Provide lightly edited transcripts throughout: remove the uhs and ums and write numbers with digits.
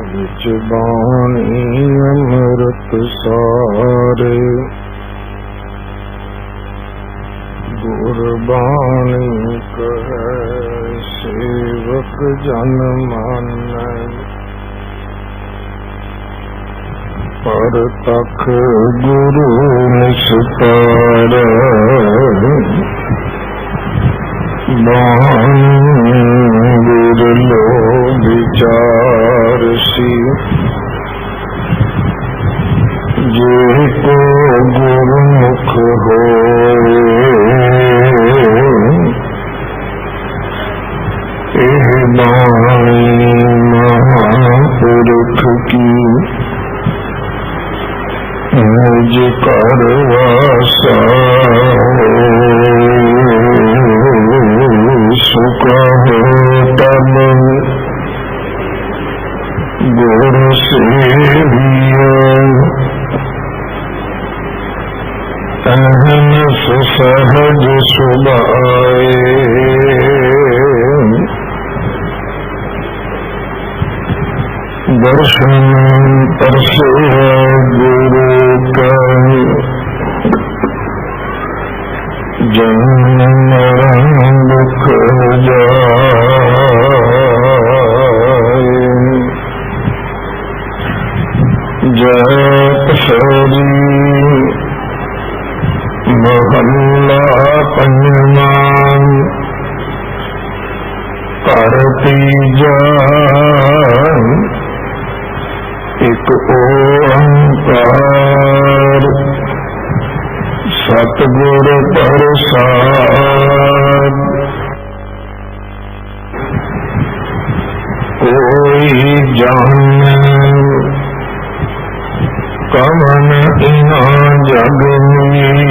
विच बाणी अमृत सारे गुरबाणी कहे सेवक जन मानै पर तख गुरु निस्तार बाणी गुर लो विचार सी जे को गुरुमुख हो एह बाणी महापुरुष की मुझ कर वासा सुख हो तब गुर सेवियो तहन सहज सुभाए दर्शन परसे गुरु का जन्म मरण दुख जाए जय सरी महल्ला पंजवा करती जान एक ओंकार सतगुर प्रसाद कोई जाने कवन इना जग में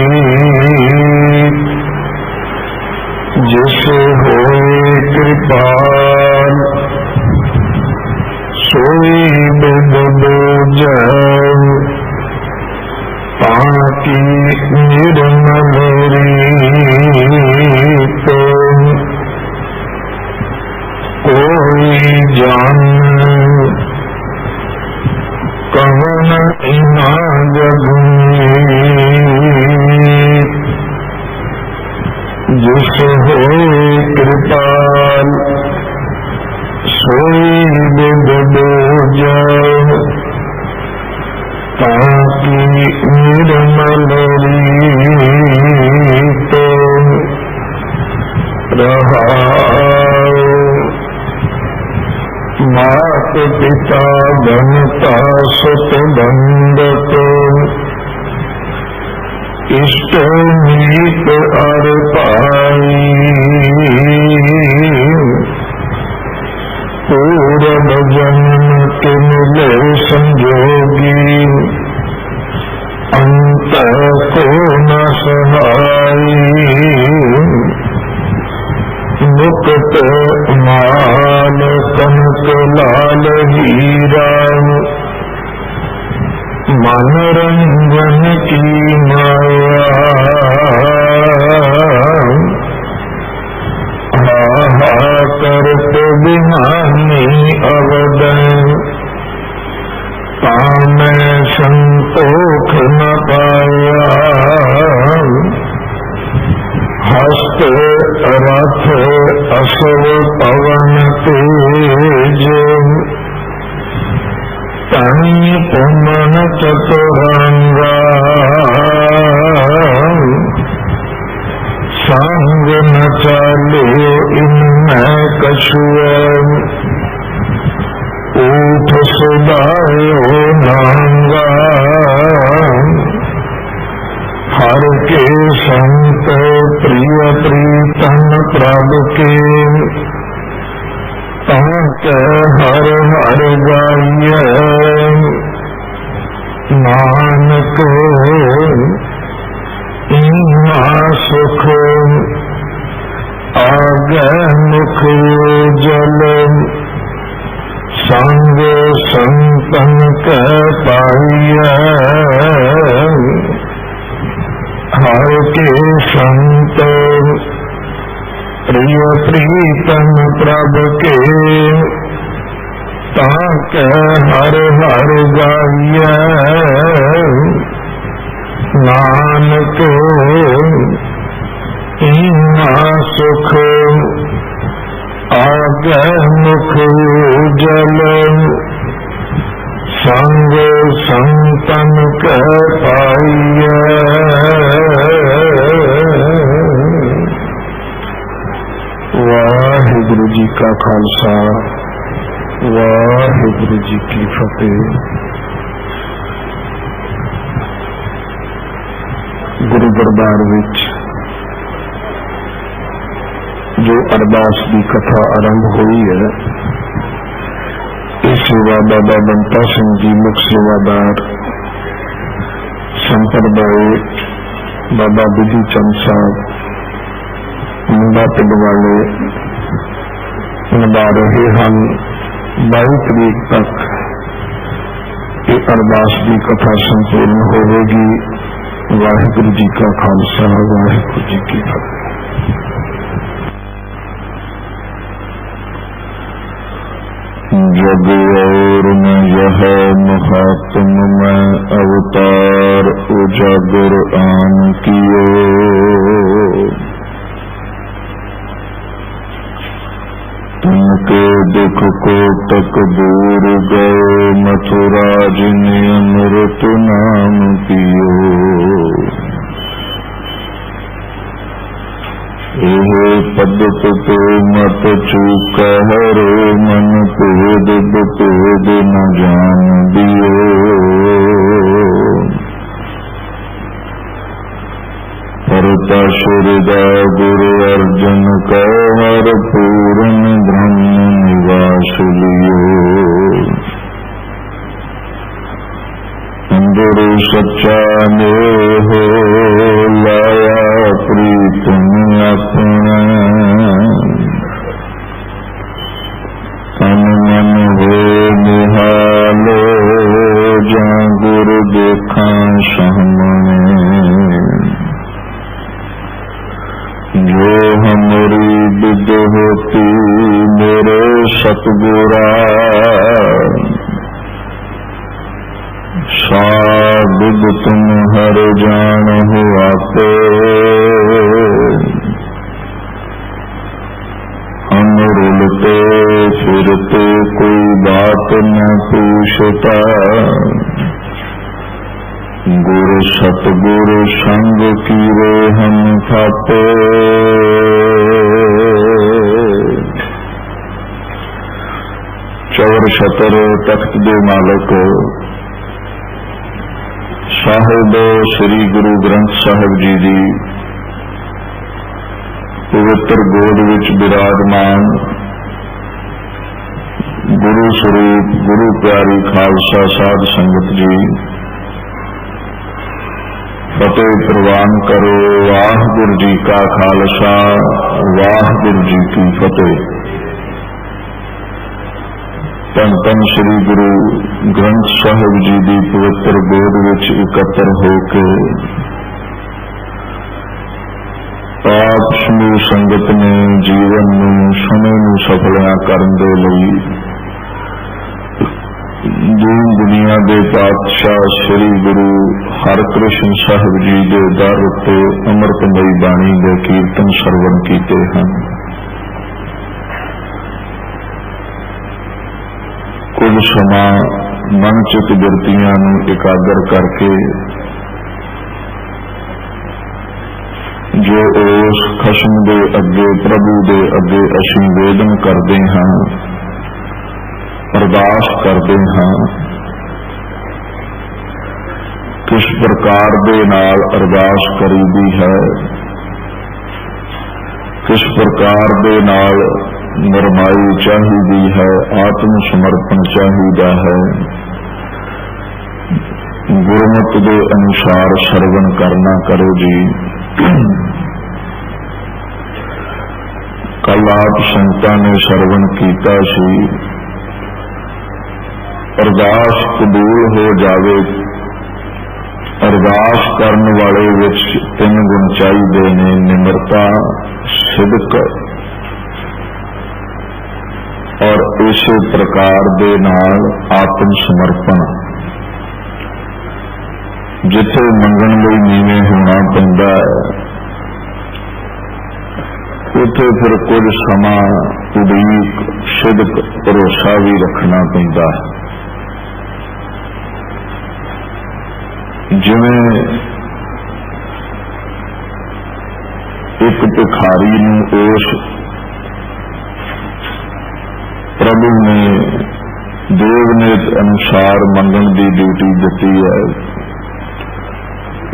जिस होए कृपाल सोई बिद बोझै ताकि निर्मल रीत कोई जान कवन इना जग जिस होए कृपाल सोई बिद बोझै ताकि निर्मल रीत रहाओ मात पिता बनता सुत बंदत इष्ट मीत अर पाई पूरब जन्म के मिले संजोगी अंत को न सहाई मुकुट माल कनक लाल हीरा मनोरंजन की माया हा करत बिहानी अवदन तामै संतोख न पाया हस्त रथ असव पवन तेज तनि पुमन चतुरंगा संग न चाले इनमें कछुअ ऊठ सुदायो नांगा हर के संत प्रिय प्रीतम प्रभु के ताक हर हर गाय नानक इना सुख आगे मुख जल संग संतन के पाइय हर के संत प्रिय पाइय प्रीतम प्रभ के ताके हर हर गाइय नानक इना सुख आगे मुख जल संग संतन के पाइय। वाहिगुरु जी का खालसा वाहिगुरु जी की फतेह। गुरु दरबार विच जो अरदास की कथा आरंभ हुई है, इस सेवा बाबा बंता सिंह जी मुख सेवादार संप्रदाय बाबा बिधि चंद साहब मुंडा पिंड वाले निभा रहे हैं। 22 तारीख तक ये अरदास की कथा संपूर्ण होगी। वाहिगुरु जी का खालसा वाहिगुरु जी की फतेह। जग और न यह महात्म में अवतार उजागर आन कियो। तुमके दुख को तक दूर गए मथुरा जिने अमृत नाम पियो। एहे पदत तो मत चूक हरो मन भेद भेद न जान दियो। परता शुरदा गुरु अर्जन का हर पूर्ण ब्रह्म निवास लियो। अंदर सच्चा मोह लाया प्रीतम अपना। तन मन हो निहालो जा गुरु देखा सामने। जो हमारी विद होती मेरे सतगुरा सा विद तुम हर जान हो आपे। हम रुलते फिरते कोई बात न पूछता। गुरु सतगुरु संग कीरे हम थापे। चौर छतर तख्त दे मालक साहिब श्री गुरु ग्रंथ साहिब जी दी पवित्र गोद विच विराजमान गुरु स्वरूप गुरु प्यारी खालसा साध संगत जी फतेह प्रवान करो। वाहिगुरु जी का खालसा वाहिगुरु जी की फतेह। धन धन श्री गुरु ग्रंथ साहिब जी की पवित्र गोद विच इकत्र होके आप समूह संगत ने जीवन में समय में सफलियां करने दे लई दीन दुनिया के पातशाह श्री गुरु हरकृष्ण साहिब जी के दर उत्ते अमृतमयी बाणी के कीर्तन सरवण किए हैं। कुछ समा मनचित बिरतियां एकाग्र करके जो उस खसम के अगे प्रभु के अगे असीं वेदन करते हाँ अरदास करते हाँ। किस प्रकार दे नाल अरदास करीदी है, किस प्रकार दे नाल नरमाई चाहिदी है, आत्म समर्पण चाहिदा है। गुरमत के अनुसार श्रवण करना करो जी। कल आप संगतां ने श्रवण कीता सी अरदास कबूल हो जावे। अरदास करने वाले विच 3 गुण चाहिए ने, निमरता, सिदक इसे प्रकार दे नाल आत्म समर्पण जिथे मंगण लई नीवें होना पैंदा है, उथे फिर कुछ समा उड़ीक सिदक भरोसा भी रखना पैंदा है। जिवें एक भिखारी नूं उस प्रभु ने देवनेत अनुसार मंगण की ड्यूटी दी है,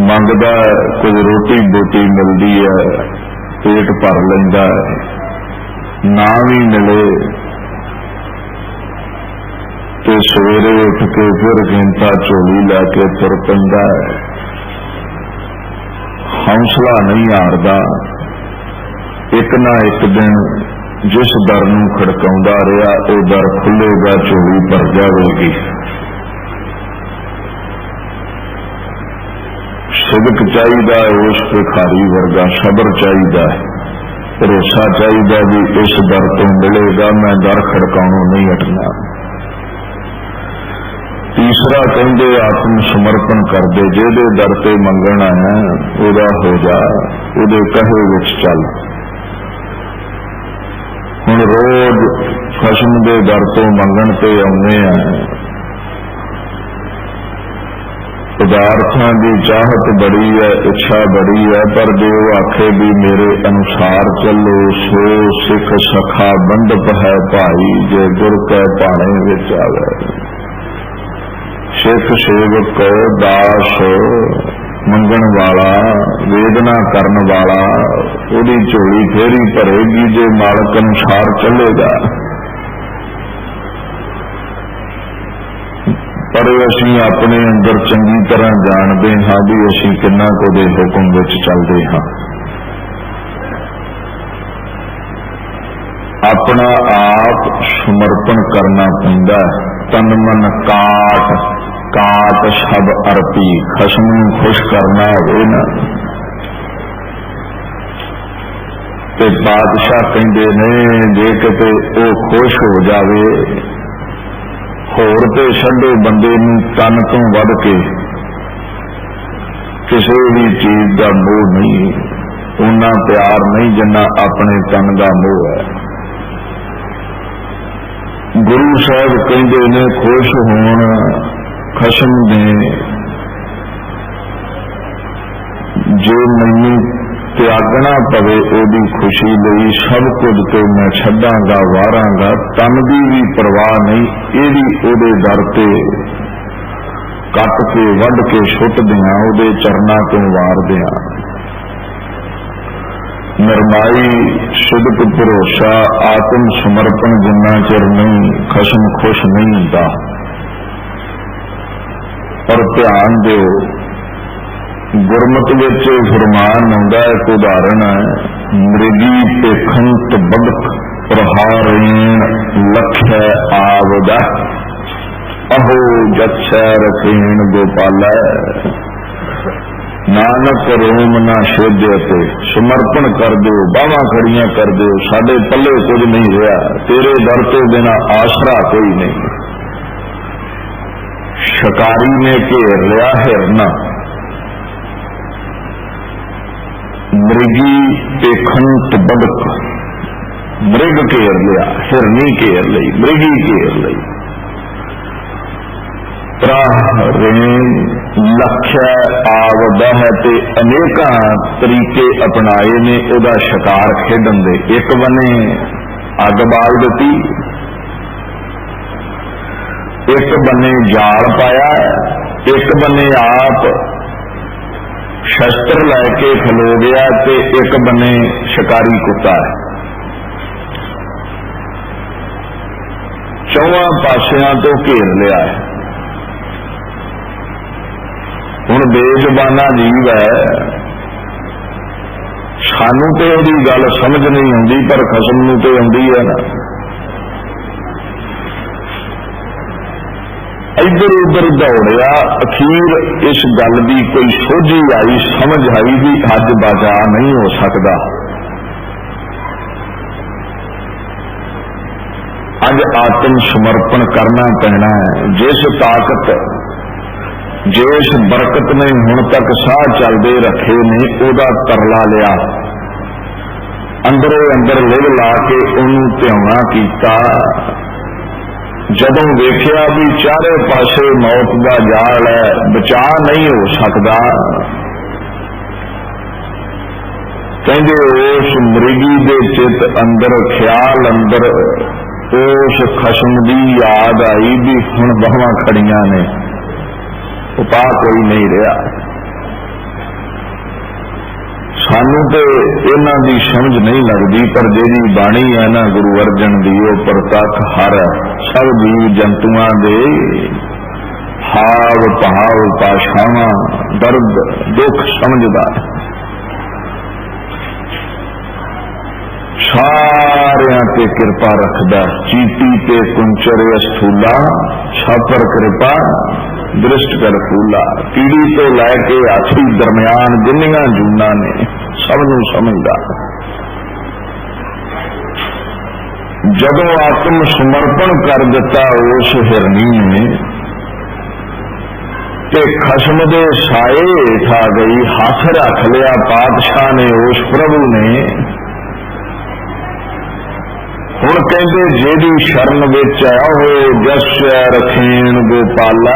मंगदा कुछ रोटी बोटी मिलती है, पेट भर लैंदा है, ना भी मिले तो सवेरे उठ के फिर घंटा झोली लैके तुर पैंदा है। हौसला नहीं हारदा, एक ना एक दिन जिस दर नूं खड़काउंदा रहा वो दर खुलेगा, झोली भर जाएगी। सिदक चाहिदा उस भिखारी वर्गा, सबर चाहिदा, भरोसा चाहिदा भी इस दर तो मिलेगा, मैं दर खड़काउणों नहीं हटना। तीसरा कहंदे आत्म समर्पण कर दे, जेदे दर ते मंगण आया ओदा हो जा, ओदे कहे विच चल। हुण रोज खसम दे दर तो मंगण ते आउंदे आ, पदार्थां की चाहत बड़ी है, इच्छा बड़ी है, पर जो आखे भी मेरे अनुसार चलो सो सिख सखा बंधप है भाई, जे गुर कै पाणे विच आवे। सिख सेवक दास मंगण वाला, वेदना करन वाला, ओदी झोली फेर ही भरेगी जे मालक अनुसार चलेगा। पर असीं अपने अंदर चंगी तरह जानते हाँ भी असीं किन्ना को दे हुक्म विच चलते हाँ। अपना आप समर्पण करना पैंदा, तन मन काट काट सब अर्पी। खसम नूं खुश करना होवे ना ते बादशाह कहंदे ने जे किते वो खुश हो जावे, होर ते छड्डो बंदे नूं तन तो वध के किसी भी चीज का मोह नहीं, उन्ना प्यार नहीं जिन्ना अपने तन का मोह है। गुरु साहब कहंदे ने खुश होण खसम दे, जो मैनू त्यागना पवे ओदी खुशी लई सब कुछ तो मैं छड्डांगा वारांगा, तन की भी परवाह नहीं, ये भी ओदे दर ते कट के वढ के सुट दियां, ओदे चरना तो वार दियां। नरमाई सिदक भरोसा आत्म समर्पण जिन्ना चिर नहीं खसम खुश नहीं हुंदा। पर ध्यान दिओ गुरमत विच फरमान आउंदा, एक उदाहरण है, मृगी पेखंत बदक प्रहारेण लखै आवदा, अहो जच्छै रखेण गोपालै। नानक रोम ना शोध्यते, समर्पण कर दो, बावां खड़ियां कर दो, साडे पल्ले कुछ नहीं रहा, तेरे दर तो बिना आसरा कोई नहीं। शिकारी ने घेर लिया हिरना, मृगी पेखंत बदक, मृग घेर लिया, हिरनी घेर ली, मृगी घेर ली। प्रहरेण लक्ष्य आवदा है ते अनेकां तरीके अपनाए ने उहदा शिकार खेडन दे। एक बने अग बाल दिती, एक बने जाल पाया, एक बने आप शस्त्र लैके खलो गया, ते एक बने शिकारी कुत्ता है। चौवां पासियां तो घेर लिया है। हुण बेजुबाना जीव है, सानू तो उहदी गल समझ नहीं आउंदी, पर खसम नूं तो आउंदी है ना। इधर उधर दौड़िया, अखीर इस गल की कोई सोझी आई, समझ आई भी अज बचा नहीं हो सकता, अज आत्म समर्पण करना पैना है। जिस ताकत जिस बरकत ने हुण तक साह चलते रखे ने उहदा तरला लिया, अंदरों अंदर लिव ला के उन्होंने ध्याना किया। जदों वेख्या भी चारे पासे मौत का जाल है, बचा नहीं हो सकता, कहते उस मृगी दे चित अंदर ख्याल अंदर उस खसम की याद आई भी हुण बाहां खड़ियां ने, उपा कोई नहीं रहा। सानू तो इन्हां दी समझ नहीं लगती, पर जिहड़ी बाणी है ना गुरु अर्जन दी, वो प्रतख हर सब जीव जंतुआं दे हाव भाव भाषावां दर्द दुख समझदा है। सारियां ते कृपा रखदा, चीटी ते कुंचर स्थूला छापर कृपा दृष्ट कर फूला। कीड़ी तो लैके हाथी दरम्यान जिन्नियां जूना ने सबनू समझदा। जदों आत्म समर्पण कर दिता उस हिरनी ने ते खसम दे साए हेठ आ गई, हाथ रख लिया पातशाह ने उस प्रभु ने। हुण कहंदे जेदी शरण विच आया हो जस रखेण गोपाला,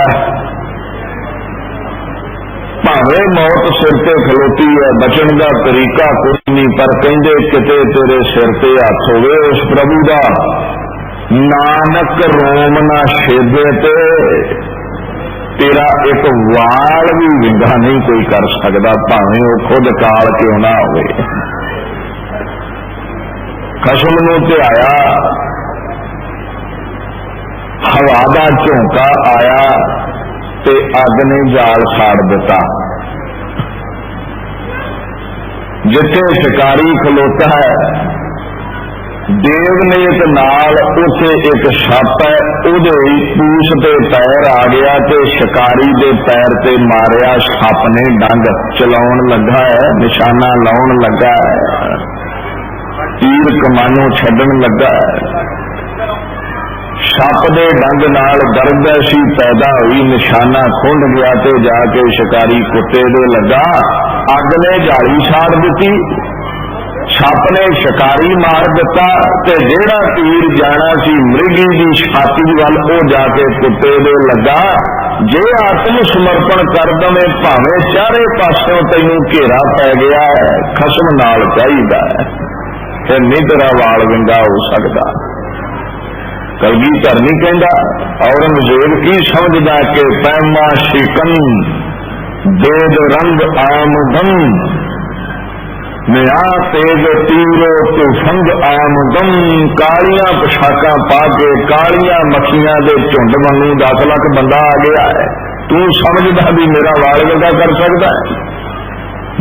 भावे मौत सिर ते खलोती है, बचन का तरीका कोई नहीं, पर कहंदे किते तेरे सिर ते हथ होवे उस प्रभु दा, नानक रोम ना छेदे ते तेरा एक वाल भी विंगा नहीं कोई कर सकता, भावे वो खुद काल क्यों ना होवे। खसम नूं ध्याया, हवा दा झोंका आया ते अग ने जाल साड़ दिता। जिथे शिकारी खलोता है देवनेत नाल उसे एक छप है, उहदे पूछ ते पैर आ गया ते शिकारी दे पैर ते मारिया। छप ने डंग चलाउण लगा है, निशाना लाउण लगा है, तीर कमानों छड्डण लगा है। छप दे डंग नाल दर्द ऐसी पैदा हुई, निशाना खुंड गया ते जाके शिकारी कुत्ते दे लगा। अग ने जाली साड़ दी, छप ने शिकारी मार दिता ते जेड़ा तीर जाना सी मृगी की छाती वाल ओ जाके कुत्ते दे लगा। जे आत्म समर्पण कर दवे भावे चारे पासों तैनूं घेरा पै गया है, खसम नाल चाहीदा है, फिर नहीं तेरा वाल विंगा हो सकता। कलगीधर नहीं कहता, औरंगजेब की समझदा कि पैमा शिकन देद रंग आमदन, नया तेज तीरो तो फंग आमदन। कालियां पोशाकां पा के कालियां मक्खियां दे झुंड वांगू 10 लाख बंदा आ गया है, तू समझदा भी मेरा वाल विंगा कर सकता है।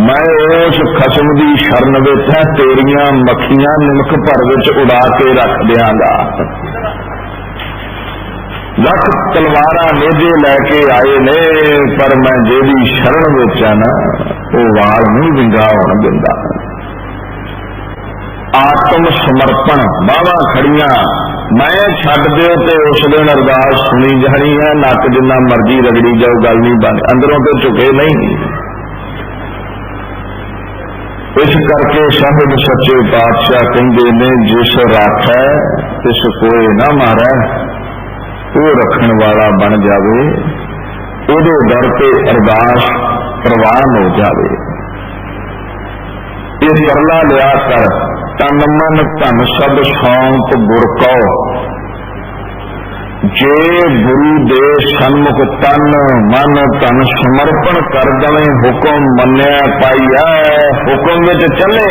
मैं उस खसम की शरण विच है, तेरियां मक्खियां निमक भर विच उड़ा के रख दियांगा। लख तलवारा नेजे लैके आए ने, पर मैं जेदी शरण विच है ना वो वाल नहीं विंगा होण दिंदा। आत्म समर्पण बावां खड़ियां मैं छड्ड दिओ ते उस दिन अरदास सुनी जानी है, नक जिन्ना मर्जी रगड़ी जाओ गल नहीं बन, अंदरों तो झुके नहीं। इस करके साहिब सच्चे पातशाह कहते ने, जिस राखै तिस कोई ना मारै, वो रखण वाला बन जावे, उहदे दर ते अरदास प्रवान हो जावे। ये तरला लिया कर, तन मन धन सब सौंप गुर कौ, जे गुरु दे सन्मुख तन मन धन समर्पण कर दवे, हुक्म मन्निया पाईया, हुक्म विच चले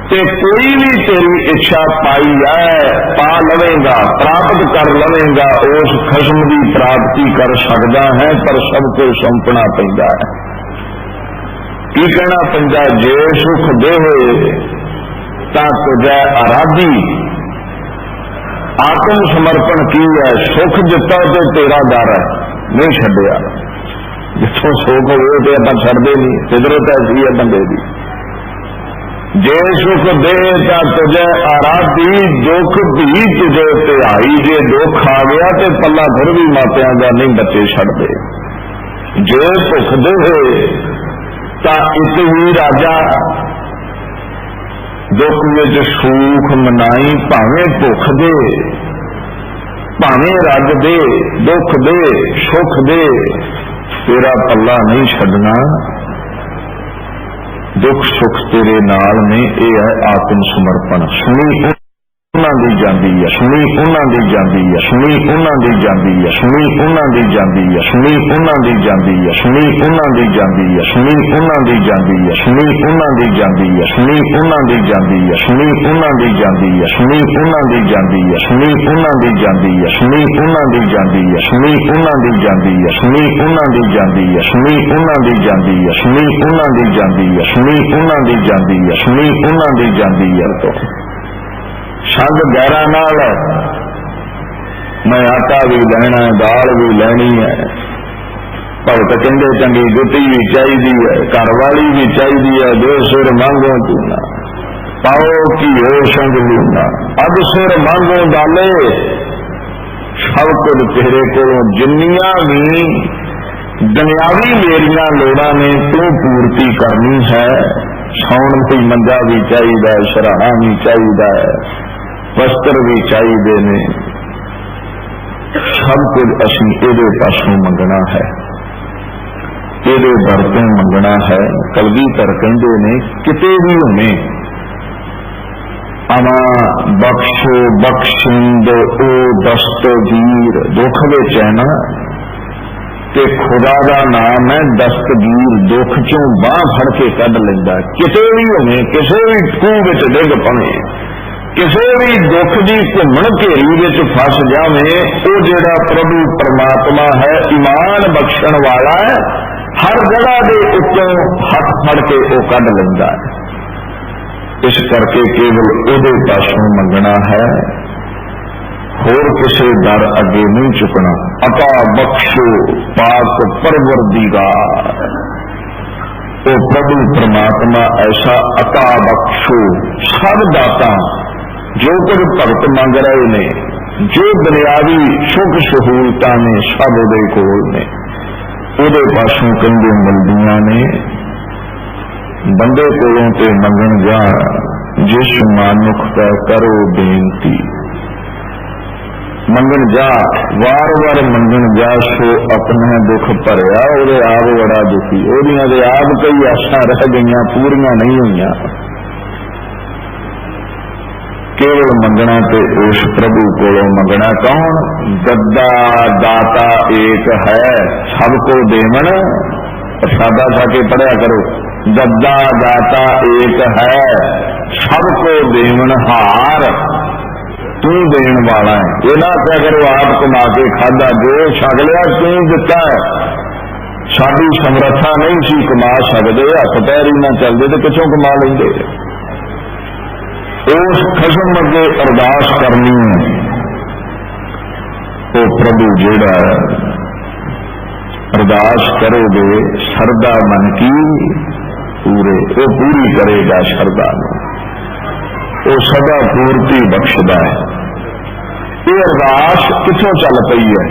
ते कोई भी तेरी इच्छा पाई है पा लवेगा, प्राप्त कर लवेगा, उस खसम की प्राप्ति कर सकता है, पर सबको सौंपना पैंदा है। की कहना पैंदा, जे सुख देवे तां तुझे आराधी। आत्म समर्पण की है, सुख दिता तो तेरा डर है, नहीं छड्डिया। जिथों सुख हो तो आप छड्डदे नहीं, फितरत ऐसी है बंदे की। जे सुख दे ता तुझे आराधी, दुख भी तुझे ध्याई। जे दुख आ गया तो पला फिर भी मापिया का नहीं बच्चे छड़ते। जे भुख दे ता इत ही राजा, दुख विच सूख मनाई। भावें भुख दे भावें रज दे, दुख दे सुख दे, तेरा पल्ला नहीं छड़ना। दुख सुख तेरे नाल ने, यह है आत्म समर्पण। सुनी उन्हां दी जांदी है, सुनी उन्हां दी जांदी है, सुनी उन्हां दी जांदी है, सुनी उन्हां दी जांदी है, सुनी उन्हां दी जांदी है, सुनी उन्हां दी जांदी है, सुनी उन्हां दी जांदी है, सुनी उन्हां दी जांदी है, सुनी उन्हां दी जांदी है, सुनी उन्हां दी जांदी है, सुनी उन्हां दी जांदी है, सुनी उन्हां दी जांदी है, सुनी उन्हां दी जांदी है, सुनी उन्हां दी जांदी है, सुनी उन्हां दी जांदी है, सुनी उन्हां दी जांदी है, सुनी उन्हां दी जांदी है, सुनी उन्हां दी जांदी है, सुनी उन्हां दी जांदी है। तो संग गैरा नाल मैं आटा भी लैना, दाल भी लैनी है। भगत कहते चंगी जुटी भी चाहिए है, घर वाली भी चाहिए है। दो सिर मांगो चूना, पाओ की हो संग लूना। अब सिर मांगो डाले, सब कुछ तेरे को। जिन्नियां भी दुनियावी मेरिया लोड़ा ने तू पूर्ति करनी है। सौण कोई मंजा भी चाहिए, सराहना भी चाहिए, वस्त्र भी चाहिए ने। सब कुछ असी इहदे पासों मंगना है, इहदे दर मंगना है। कलगीधर कहंदे ने किते भी होने अमा बख्शो बख्शिंद ओ दस्तगीर। दुख विच है ना ते खुदा का नाम है दस्तगीर। दुख चों बांह फड़ के कढ लैंदा। किते भी होने, किसे भी खूह विच डिग पवे, किसी भी दुख की घुमण घेरी विच फस जावे, वो जिहड़ा प्रभु परमात्मा है, ईमान बख्शण वाला है, हर जगह के उत्तों हथ फड़ के वो कढ लैंदा है। इस करके केवल उहदे पासों मंगना है, होर किसी दर अगे नहीं चुकना। अता बख्शो पाक परवरदिगार, वो प्रभु परमात्मा ऐसा अता बख्शो। सब दाता जो कुछ भगत मंग रहे ने, जो दुनियावी सुख सहूलतां ने, सब उहदे कोल ने। उहदे पासों कहंदे मिलदियां ने। बंदे कोलों ते मंगण जा, जिस मानुख का करो बेनती। मंगण जा, वार वार मंगण जा, सो अपना दुख भरिया। उहदे आप बड़ा दुखी, उहदियां दे आप कई आसां रह गईयां, पूरियां नहीं हुईयां। केवल मंगना तो उस प्रभु को मंगना। कौन? गद्दा दाता एक है, सबको देवन। प्रसादा खाके पढ़िया करो। गद्दा दाता एक है, सबको देवन हार। तू देन वाला है, ये ना क्या करो आप कमा के खादा, जो छक लिया तू दिता है। साडी समर्था नहीं सी कमा सकते, हथ पैर ही ना चलते तो किथों कमा लेंगे। उस खसम अगे अरदास करनी है, वो प्रभु जेड़ा अरदास करोगे सरदा मन की पूरे, वो पूरी करेगा सरदा में, वो सदा पूर्ति बख्शदा है। ये अरदास किथों चल पई है?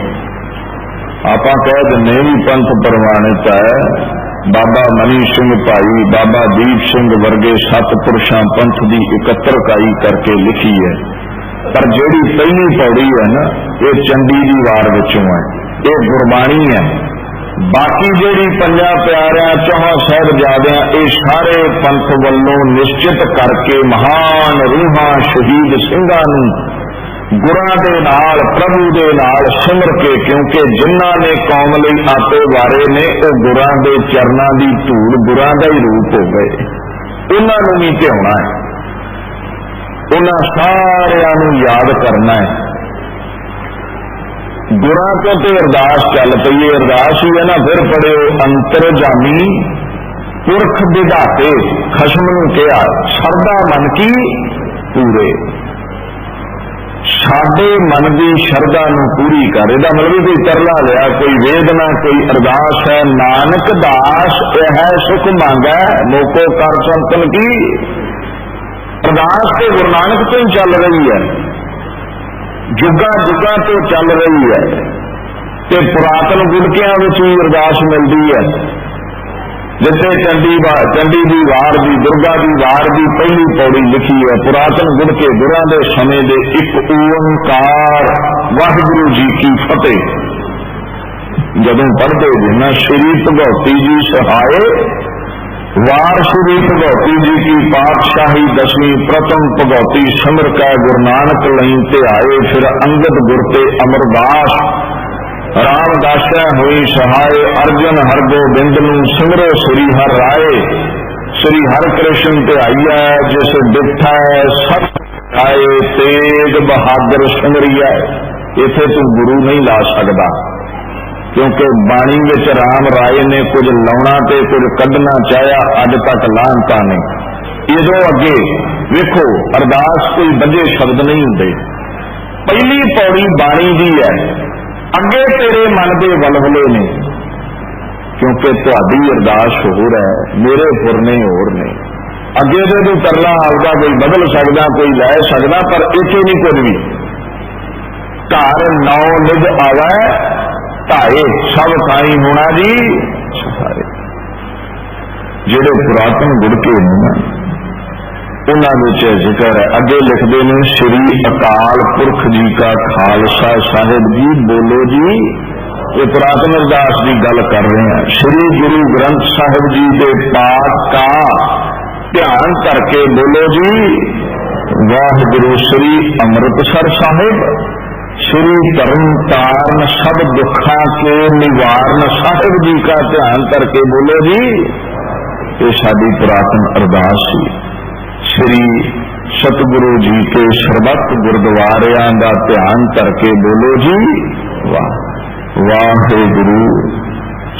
आपां कह दिंदे भी पंथ प्रमाणित है। बाबा मनी सिंह भाई, बाबा दीप सिंह वर्गे सतपुरुषां पंथ की 71 इकाई करके लिखी है। पर जिहड़ी पहली पौड़ी है ना, ये चंडी की वार विचों है, ये गुरबाणी है। बाकी जिहड़ी पंजा प्यारियां, चौहां साहिबजादियां, ये सारे पंथ वल्लों निश्चित करके महान रूहां शहीद सिंघां नूं गुरां दे नाल, प्रभु दे नाल सिमर के, क्योंकि जिन्हां ने कौम लई आपे वारे ने, वो गुरां दे चरनां दी धूड़, गुरां दा ही रूप हो गए। उन्हां नूं भी ध्याउणा है, उन्हां सारियां नूं याद करना है। गुरां तो ते अरदास चल पई, अरदास ही है ना। फिर पढ़िओ अंतरजामी पुरख विधाते, खसम नूं कहा सरदा मन की पूरे। साडे मन की शरदा नूं पूरी कर। इहदा मतलब कोई तरला लिया, कोई वेदना, कोई अरदास है। नानक दास यह सुख मांगा, मोको कर संतन की। अरदास तो गुरु नानक तो ही चल रही है, जुगा जुगा तो चल रही है, ते पुरातन गुड़कियां में भी अरदास मिलती है, जिथे चंडी की वार की, दुर्गा की वार की पहली पौड़ी लिखी है। पुरातन गुड़के गुरां दे समय दे एक ओंकार वाहिगुरू जी की फतेह जदों पढ़ते जिन्ना श्री भगवती जी सहाय वार श्री भगवती जी की पातशाही दसवीं प्रथम भगवती सिमर कै गुरु नानक लई ते आए। फिर अंगद गुर ते अमरदास रामदासा हुई सहाय। अर्जन हर गोबिंद नूं सिमरो श्री हर राय। श्री हर कृष्ण ते आईया जिस डिठा सब आए तेग बहादुर सिमरिया। इथे तू गुरु नहीं ला सकता, क्योंकि बाणी विच राम राय ने कुछ लाउणा ते कुछ कढ़ना चाहया, अज तक लानता ने। इदों अगे वेखो अरदास कोई बजे शब्द नहीं हुंदे। पहली पौड़ी बाणी दी है, अगे तेरे मन दे वलवले ने, क्योंकि तुहाडी अरदास होर है, मेरे फुरने होर ने। अगे दे तू तरला आपदा कोई बदल सकदा, कोई लै सकदा, पर इत्थे नहीं कुछ भी। घर नौ निज आवे ढाए सब खाई होना जी सारे। जेड़े पुरातन गुड़के ने उन्होंने जिक्र है, अगे लिखते हैं श्री अकाल पुरख जी का खालसा साहिब जी बोलो जी। ये पुरातन अरदास की गल कर रहे हैं। श्री गुरु ग्रंथ साहिब जी के पाठ का ध्यान करके बोलो जी वाहिगुरू। श्री अमृतसर साहिब श्री तरन तारण सब दुखा के निवारण साहिब जी का ध्यान करके बोलो जी। ये साडी पुरातन अरदास सी। श्री सतगुरु जी के सरबत गुरुद्वारियां का ध्यान करके बोलो जी वाह। वाहिगुरू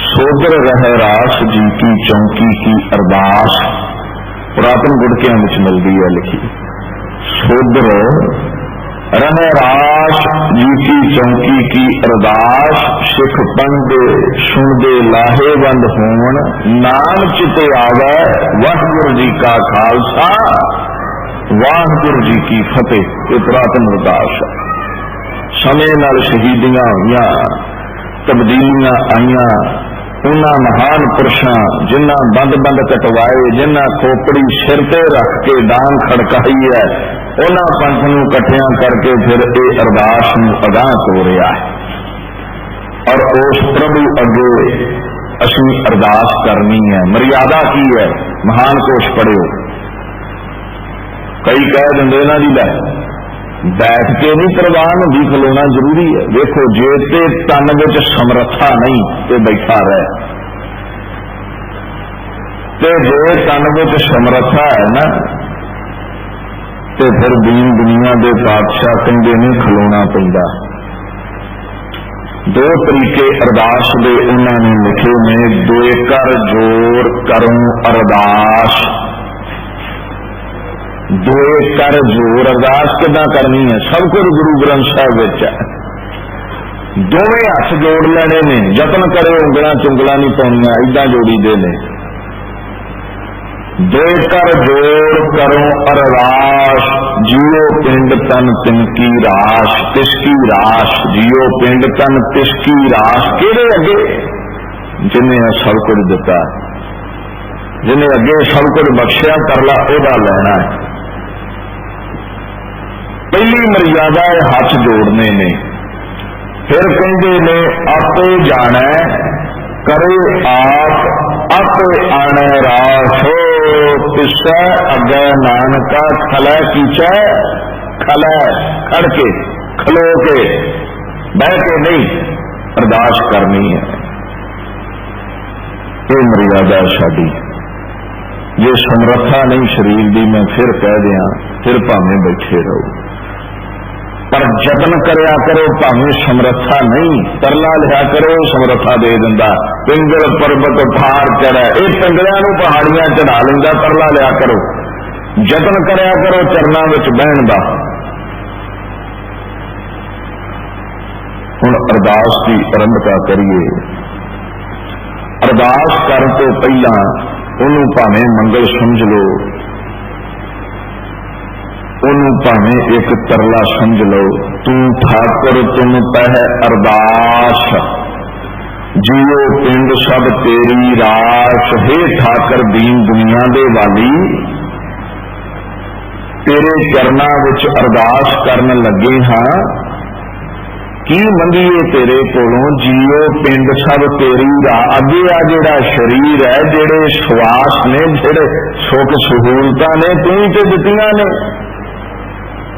सोदर रह रास जी की चौकी की अरदास पुरातन गुड़कियां विच मिलती है लिखी। सोदर रह रास जी की चौकी की अरदास सिख पंड सुनदे लाहेवंद होवन नाम चिते आवे। वाहिगुरू जी का खालसा वाहिगुरू जी की फतेह। ये पुरातन अरदास है। समय नाल शहीदियां हुईयां, तब्दीलियां आईयां, उन्हां महान पुरुषां जिन्हां बंद बंद कटवाए, जिन्हां खोपड़ी सिर ते रख के डांग खड़काई है, उन्हां पंथ नूं इकट्ठियां करके फिर ये अरदास नूं अगाह हो रहा है। और उस प्रभु अगे असीं अरदास करनी है। मर्यादा की है? महान कोश पढ़ियो। कई कह दिंदे ना जी लै बैठ के नहीं प्रवान होगी, खलोना जरूरी है। देखो जे ते तन विच समर्था नहीं तो बैठा रहे, ते जे तन विच समर्था है ना तो फिर दीन दुनिया के पातशाह कहते ने खलोना पैंदा। दो तरीके अरदास दे उन्होंने लिखे ने। दोए कर जोर करूं अरदास। दोए कर जोर अरदास किदां करनी है? सब कुछ गुरु ग्रंथ साहिब विच है। दोवें हथ जोड़ लेने ने, यतन करे उंगलां चुंगलां नहीं पाउणियां, इदां जोड़ी दे ने। दोए कर जोर करूं अरदास जियो पिंड तन तिनकी रास। तिसकी रास जियो पिंड तन तिसकी रास। किहड़े अगे? जिन्हें सब कुछ दिता, जिन्हें अगे सब कुछ बख्शिया करला ओदा लैना है। पहली मर्यादा है हाथ जोड़ने ने। फिर कहते ने आपे जाना करे आप आपे आने रास हो तिसै अगे नानका खलै कीचै। खलै खड़ के खलो के बह के नहीं अरदास करनी है। ये मर्यादा साडी। जे समर्था नहीं शरीर की, मैं फिर कह दिया, फिर भावें बैठे रहो, पर जतन करया करो। भावें समर्था नहीं, तरला लिया करो, समर्था दे दिंदा। पिंगल पर्वत फार चढ़ा, ये पिंगलियां नूं पहाड़ियां चढ़ा लैंदा, तरला लिया करो। जतन करया करो चरनां विच बहण दा। हुण अरदास की आरंभता करिए। अरदास करन तो पहला उन्होंने भावें मंगल समझ लो, ਉਹਨੂੰ ਭਾਵੇਂ एक तरला समझ लो। तू ठाकुर तुम पह अरदास, जियो पिंड सब तेरी रास। हे ठाकर दीन दुनिया दे वाली, तेरे चरना विच अरदास करन लगे हाँ। की मंगीए तेरे कोलों, जियो पिंड सब तेरी राह। अगे आ जिहड़ा शरीर है, जिहड़े श्वास ने, जिहड़े सुख सहूलतां ने, तू ही ते दित्तियां ने।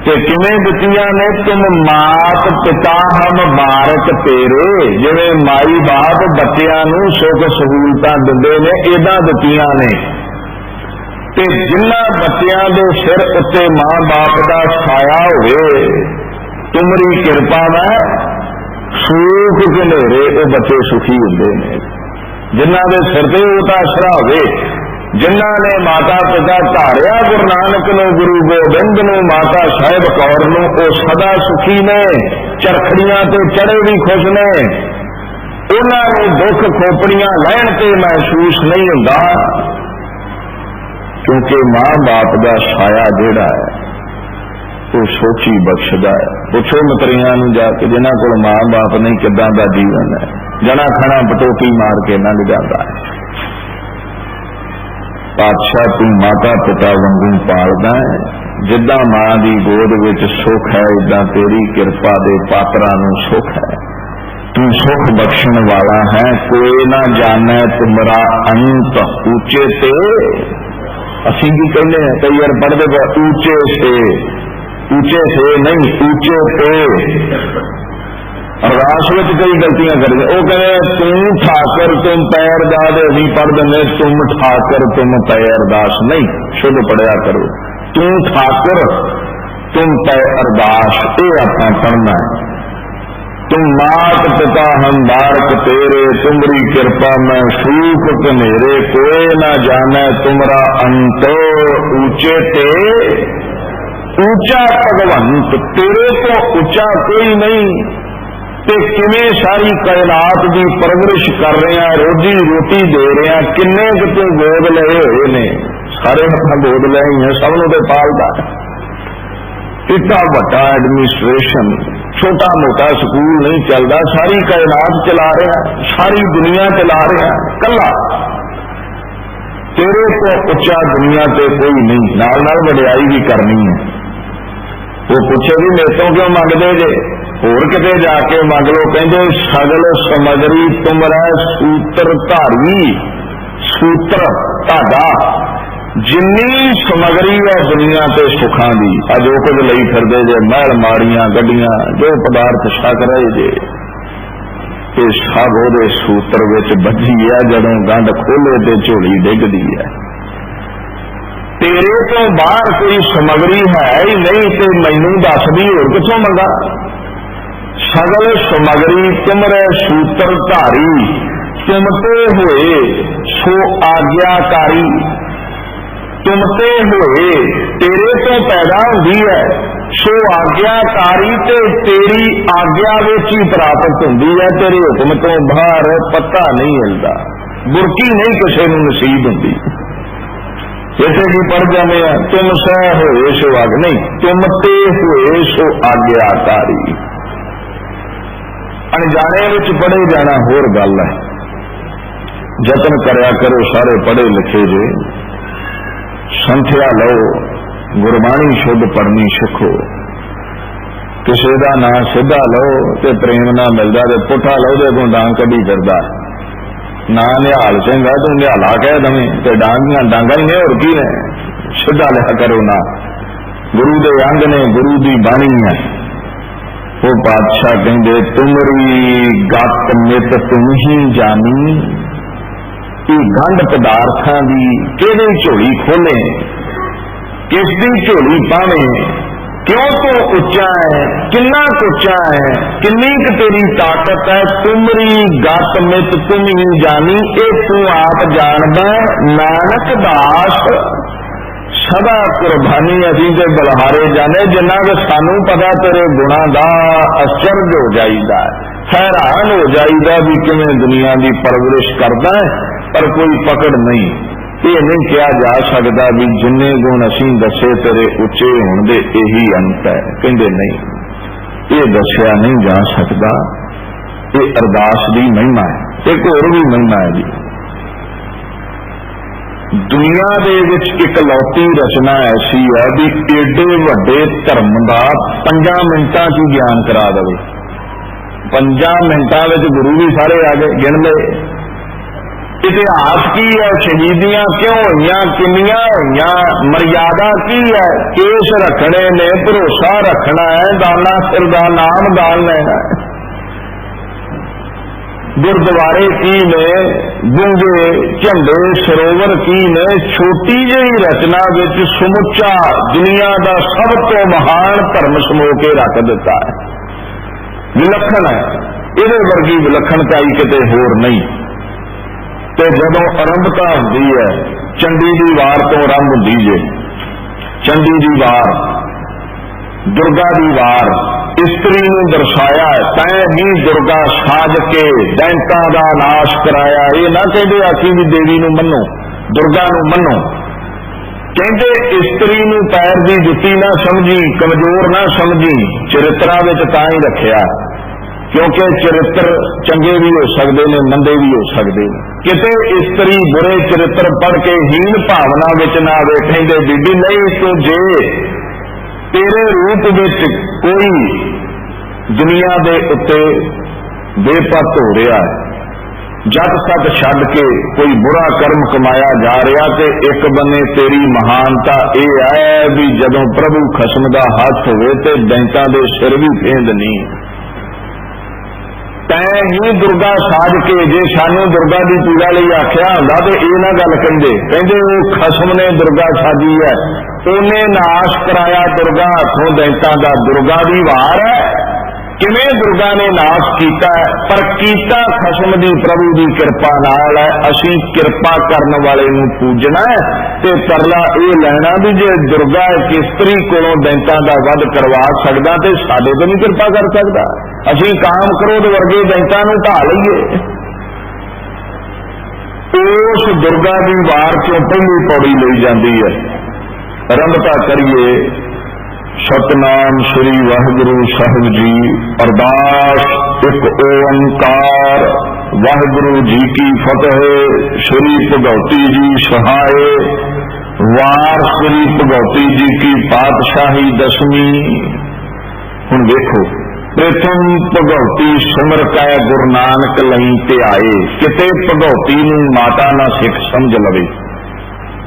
ते किवें दित्तियां ने? तुम मात पिता हम बारक तेरे। जिवें माई बाप बच्चियां नूं सुख सहूलतां दिंदे ने, इदां दित्तियां ने। ते जिन्हां बच्चियां दे सिर उत्ते मां बाप दा छाया होवे, तुमरी किरपा में सुख घनेरे वो बच्चे सुखी होंदे ने। जिन्हां दे सिर ते ओदा आसरा होवे, जिन्हां ने माता पिता धारिया गुरु नानक नूं, गुरु गोबिंद नूं, माता साहिब कौर नूं, वो सदा सुखी ने। चरखड़ियां ते चढ़े भी खुश ने। उन्हां नूं दुख खोपड़ियां लैण ते महसूस नहीं हुंदा, क्योंकि मां बाप दा छाया जिहड़ा है वो सोची बख्शदा है। पुछो मित्रियां नूं जाके जिन्हां कोल मां बाप नहीं, किदां दा जीवन है। जना खाना पटोकी मार के लंघ जाता है। पातशाह तू माता पिता वांगू पालदा है। जिद्दां मां दी गोद विच सुख है, उदां तेरी किरपा दे पात्रां नूं सुख है। तू सुख बख्शण वाला है। कोई ना जाने तुमरा अंत, ऊंचे ते असीं की कहने हैं, कई बार पढ़ते पढ़ ऊंचे से, ऊंचे से नहीं, ऊंचे पे। अरदास में कई गलतियां कर दे। वो कहते तुम ठाकर तुम पैरदास, अभी पढ़ देने तुम ठाकर तुम पैरदास नहीं, शुद्ध पढ़िया करो। तू ठाकर तुम पैरदास, ये अपना पढ़ना है। तुम मात पिता हम बारक तेरे, तुमरी किरपा में सूख घनेरे। कोई ना जाने तुमरा अंत, ऊंचे ते ऊंचा भगवंत, तेरे तो ऊंचा कोई नहीं। ते किवें सारी कायनात की परवरिश कर रहे हैं, रोजी रोटी दे रहे हैं। किन्ने तू गोद लए हुए ने, सारे अपना गोद ले हैं, सबनों ते पालदा है। इतना बड़ा एडमिनिस्ट्रेशन, छोटा मोटा स्कूल नहीं चलता, सारी कायनात चला रहे हैं, सारी दुनिया चला रहे हैं कला। तेरे तो उच्चा दुनिया ते कोई नहीं। नाल नाल वडियाई भी करनी है। वो पूछे भी मेरे तो क्यों मंगदे जे, होर किते जाके मंग लो। कहंदे सगल समगरी तुमरा सूत्र धारी। सूत्र धागा, जिन्नी समगरी है दुनिया ते सुखां दी, जो कुछ लई फिरदे जे, महल माड़ियां गड्डियां, जो पदार्थ छक रहे जे, ये सब उहदे सूत्र विच बझी है। जदों गंढ खोले ते झोली डिगदी है। तेरे तो बाहर कोई समगरी है ही नहीं, ते मैनू दस दी होर किथों मंगा। सगल समगरी तुमरे सूत्र धारी, तुमते हुए सो आज्ञाकारी। तुमते हुए, तेरे तो पैदा हुई है, सो आज्ञाकारी, ते तेरी आज्ञा विच ही प्राप्त हुंदी है। तेरे हुक्म तो बाहर पत्ता नहीं हिलदा, बुरकी नहीं किसी नूं नसीब हुंदी। जैसे कि पढ़ जाने तुम सह होए सो आज्ञा, नहीं, तुमते हुए सो आज्ञाकारी। अनजाने विच पढ़े जाना होर गल है। जतन करया करो सारे पढ़े लिखे जे, संथ्या लो, गुरबाणी शुद्ध पढ़नी सिखो। किसी का नाम सीधा लो तो प्रेम ना मिलता, तो पुठा लो तो अगों डांग कभी फिरदा। ना निहाल सिंह है तू निहाला कह दवी, तो डांगा ही ने और की ने। सीधा लिखा करो ना, गुरु दे अंग ने, गुरु दी बाणी है। वो बादशाह कहते तुमरी गत मित तुम ही जानी। ये गंढ पदार्थां दी किहड़ी झोली खोले, किस दी झोली पावे, क्यों तो उच्चा है, किन्ना उच्चा है, किन्नी क तेरी ताकत है। तुमरी गत मित तुम ही जानी, ये तू आप जानदा। नानक दास सदा कुर्बानी असीं ते बलहारे जाने, जिन्ना के सानू पता तेरे गुणा दा आश्चर्य हो जाईदा, हैरान हो जाईदा भी किवें दुनिया की परवरिश करदा है, पर कोई पकड़ नहीं। ये नहीं कहा जा सकता भी जिन्ने गुण असीं दसे तेरे उच्चे होण दे यही अंत है। कहंदे नहीं, ये दसिया नहीं जा सकता, ये अरदास की महिमा है। एक होर भी महिमा है जी, दुनिया दे विच इकलौती रचना ऐसी है भी एडे वड्डे धर्म का 5 मिनटां च ज्ञान करा दे। 5 मिनटां विच गुरु भी सारे आ गए, गिन ले। इतिहास की है, शहीदियां क्यों हुई, किनियां हुई, मर्यादा की है, केस रखने ने, भरोसा रखना है, दाना सिर दा नाम दान लेना है, गुरुद्वारे की ने, गुंगे झंडे सरोवर की ने। छोटी जी रचना विच समुचा दुनिया का सब तो महान धर्म समो के रख दिता है। विलखण है, इहदे वर्गी विलखणताई किते होर नहीं। तो जदों आरंभता होंदी है, चंडी दी वार तो आरंभ होंदी जे। चंडी दी वार, दुर्गा दी वार, इस्त्री नूं दर्शाया है, तैं ही दुर्गा साज के दैंतां दा नाश कराया। ये ना कहते आखी भी देवी नूं मन्नो, दुर्गा नूं मन्नो। कहते इस्त्री नूं पैर दी जुत्ती ना समझी, कमजोर ना समझी, चरित्रा विच तां ही रखिया, क्योंकि चरित्र चंगे भी हो सकते हैं, मंदे भी हो सकते हैं। किते इस्त्री बुरे चरित्र पढ़ के हीन भावना विच ना वेखेंगे बीबी, नहीं तो जे तेरे रूप विच कोई दुनिया दे उत्ते बेपत हो रहा है, जग सत छड्ड के कोई बुरा कर्म कमाया जा रहा, तो एक बन्ने तेरी महानता यह है भी जदों प्रभु खसम दा हथ होवे ते दैंतां दे सिर भी फेंद नहीं। तैं ही दुर्गा साज के, जे सानू दुर्गा की पूजा लई आख्या हुंदा ते इह ना गल कहिंदे। कहंदे वो खसम ने दुर्गा साजी है, उन्हें नाश कराया दुर्गा हथों दैंतां दा। दुर्गा दी वार है, किवें दुर्गा ने नाश कीता है, पर कीता खसम दी प्रभु दी कृपा नाल है। असीं कृपा करन वाले नूं पूजना है ते तरला ये लैना भी जे दुर्गा एक इस्त्री कोलों दैंतां दा वध करवा सकदा ते साडे ते नहीं कृपा कर सकदा। असीं काम क्रोध वर्गे दैंतां नूं ढा लईए। उस दुर्गा दी वार चों पहली पौड़ी लई जांदी है। आरंभता करिए सतनाम श्री वाहिगुरु साहिब जी। अरदास एक ओंकार वाहिगुरु जी की फतेह। श्री भगवती जी सहाय। वार श्री भगवती जी की पातशाही 10वीं। हुण देखो, प्रथम भगवती सिमर कै गुरु नानक लई ते आए। किते भगवती नूं माता ना सिख समझ लवे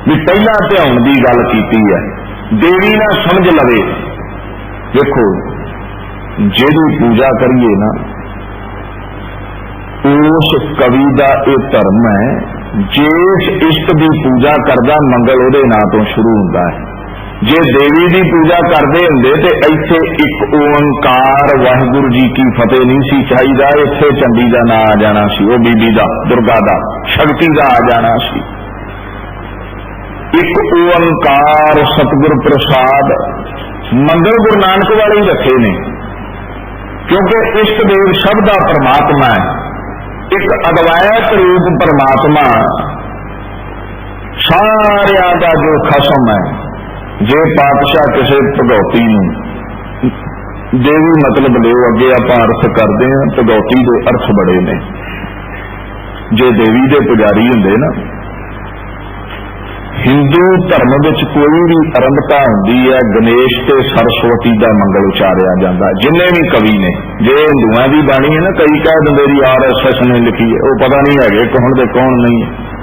भी पहला ध्यान की गल कीती है, देवी ना समझ लवे। देखो जिहड़ी पूजा करिए ना, उस कवि का यह धर्म है, जिस इष्ट की पूजा करदा मंगल उहदे नां तो शुरू हुंदा है। जे देवी की पूजा करते होंदे ते इत्थे एक ओंकार वाहिगुरु जी की फतेह नहीं सी चाहिदा, इत्थे चंडी का नां आ जाना सी, वो बीबी का, दुर्गा का, शक्ति का आ जाना सी। एक ओंकार सतगुर प्रसाद मंगल गुरु नानक वाले ही रखे ने, क्योंकि इष्ट देव सब का परमात्मा है। एक अद्वैत रूप परमात्मा सारिया का जो खसम है। जे पातशाह किसी भगवती देवी मतलब लो, अगे आप अर्थ करते हैं, भगवती के अर्थ बड़े ने। जे देवी के पुजारी होंगे ना, हिंदू धर्म विच कोई भी आरंभता होंदी है, गणेश ते सरस्वती का मंगल उचारिया जाता। जिन्ने भी कवि ने, जे हिंदुओं की बाणी है ना, कई कह दिंदे जी RSS ने लिखी है, वो पता नहीं है कौन दे कौन नहीं है।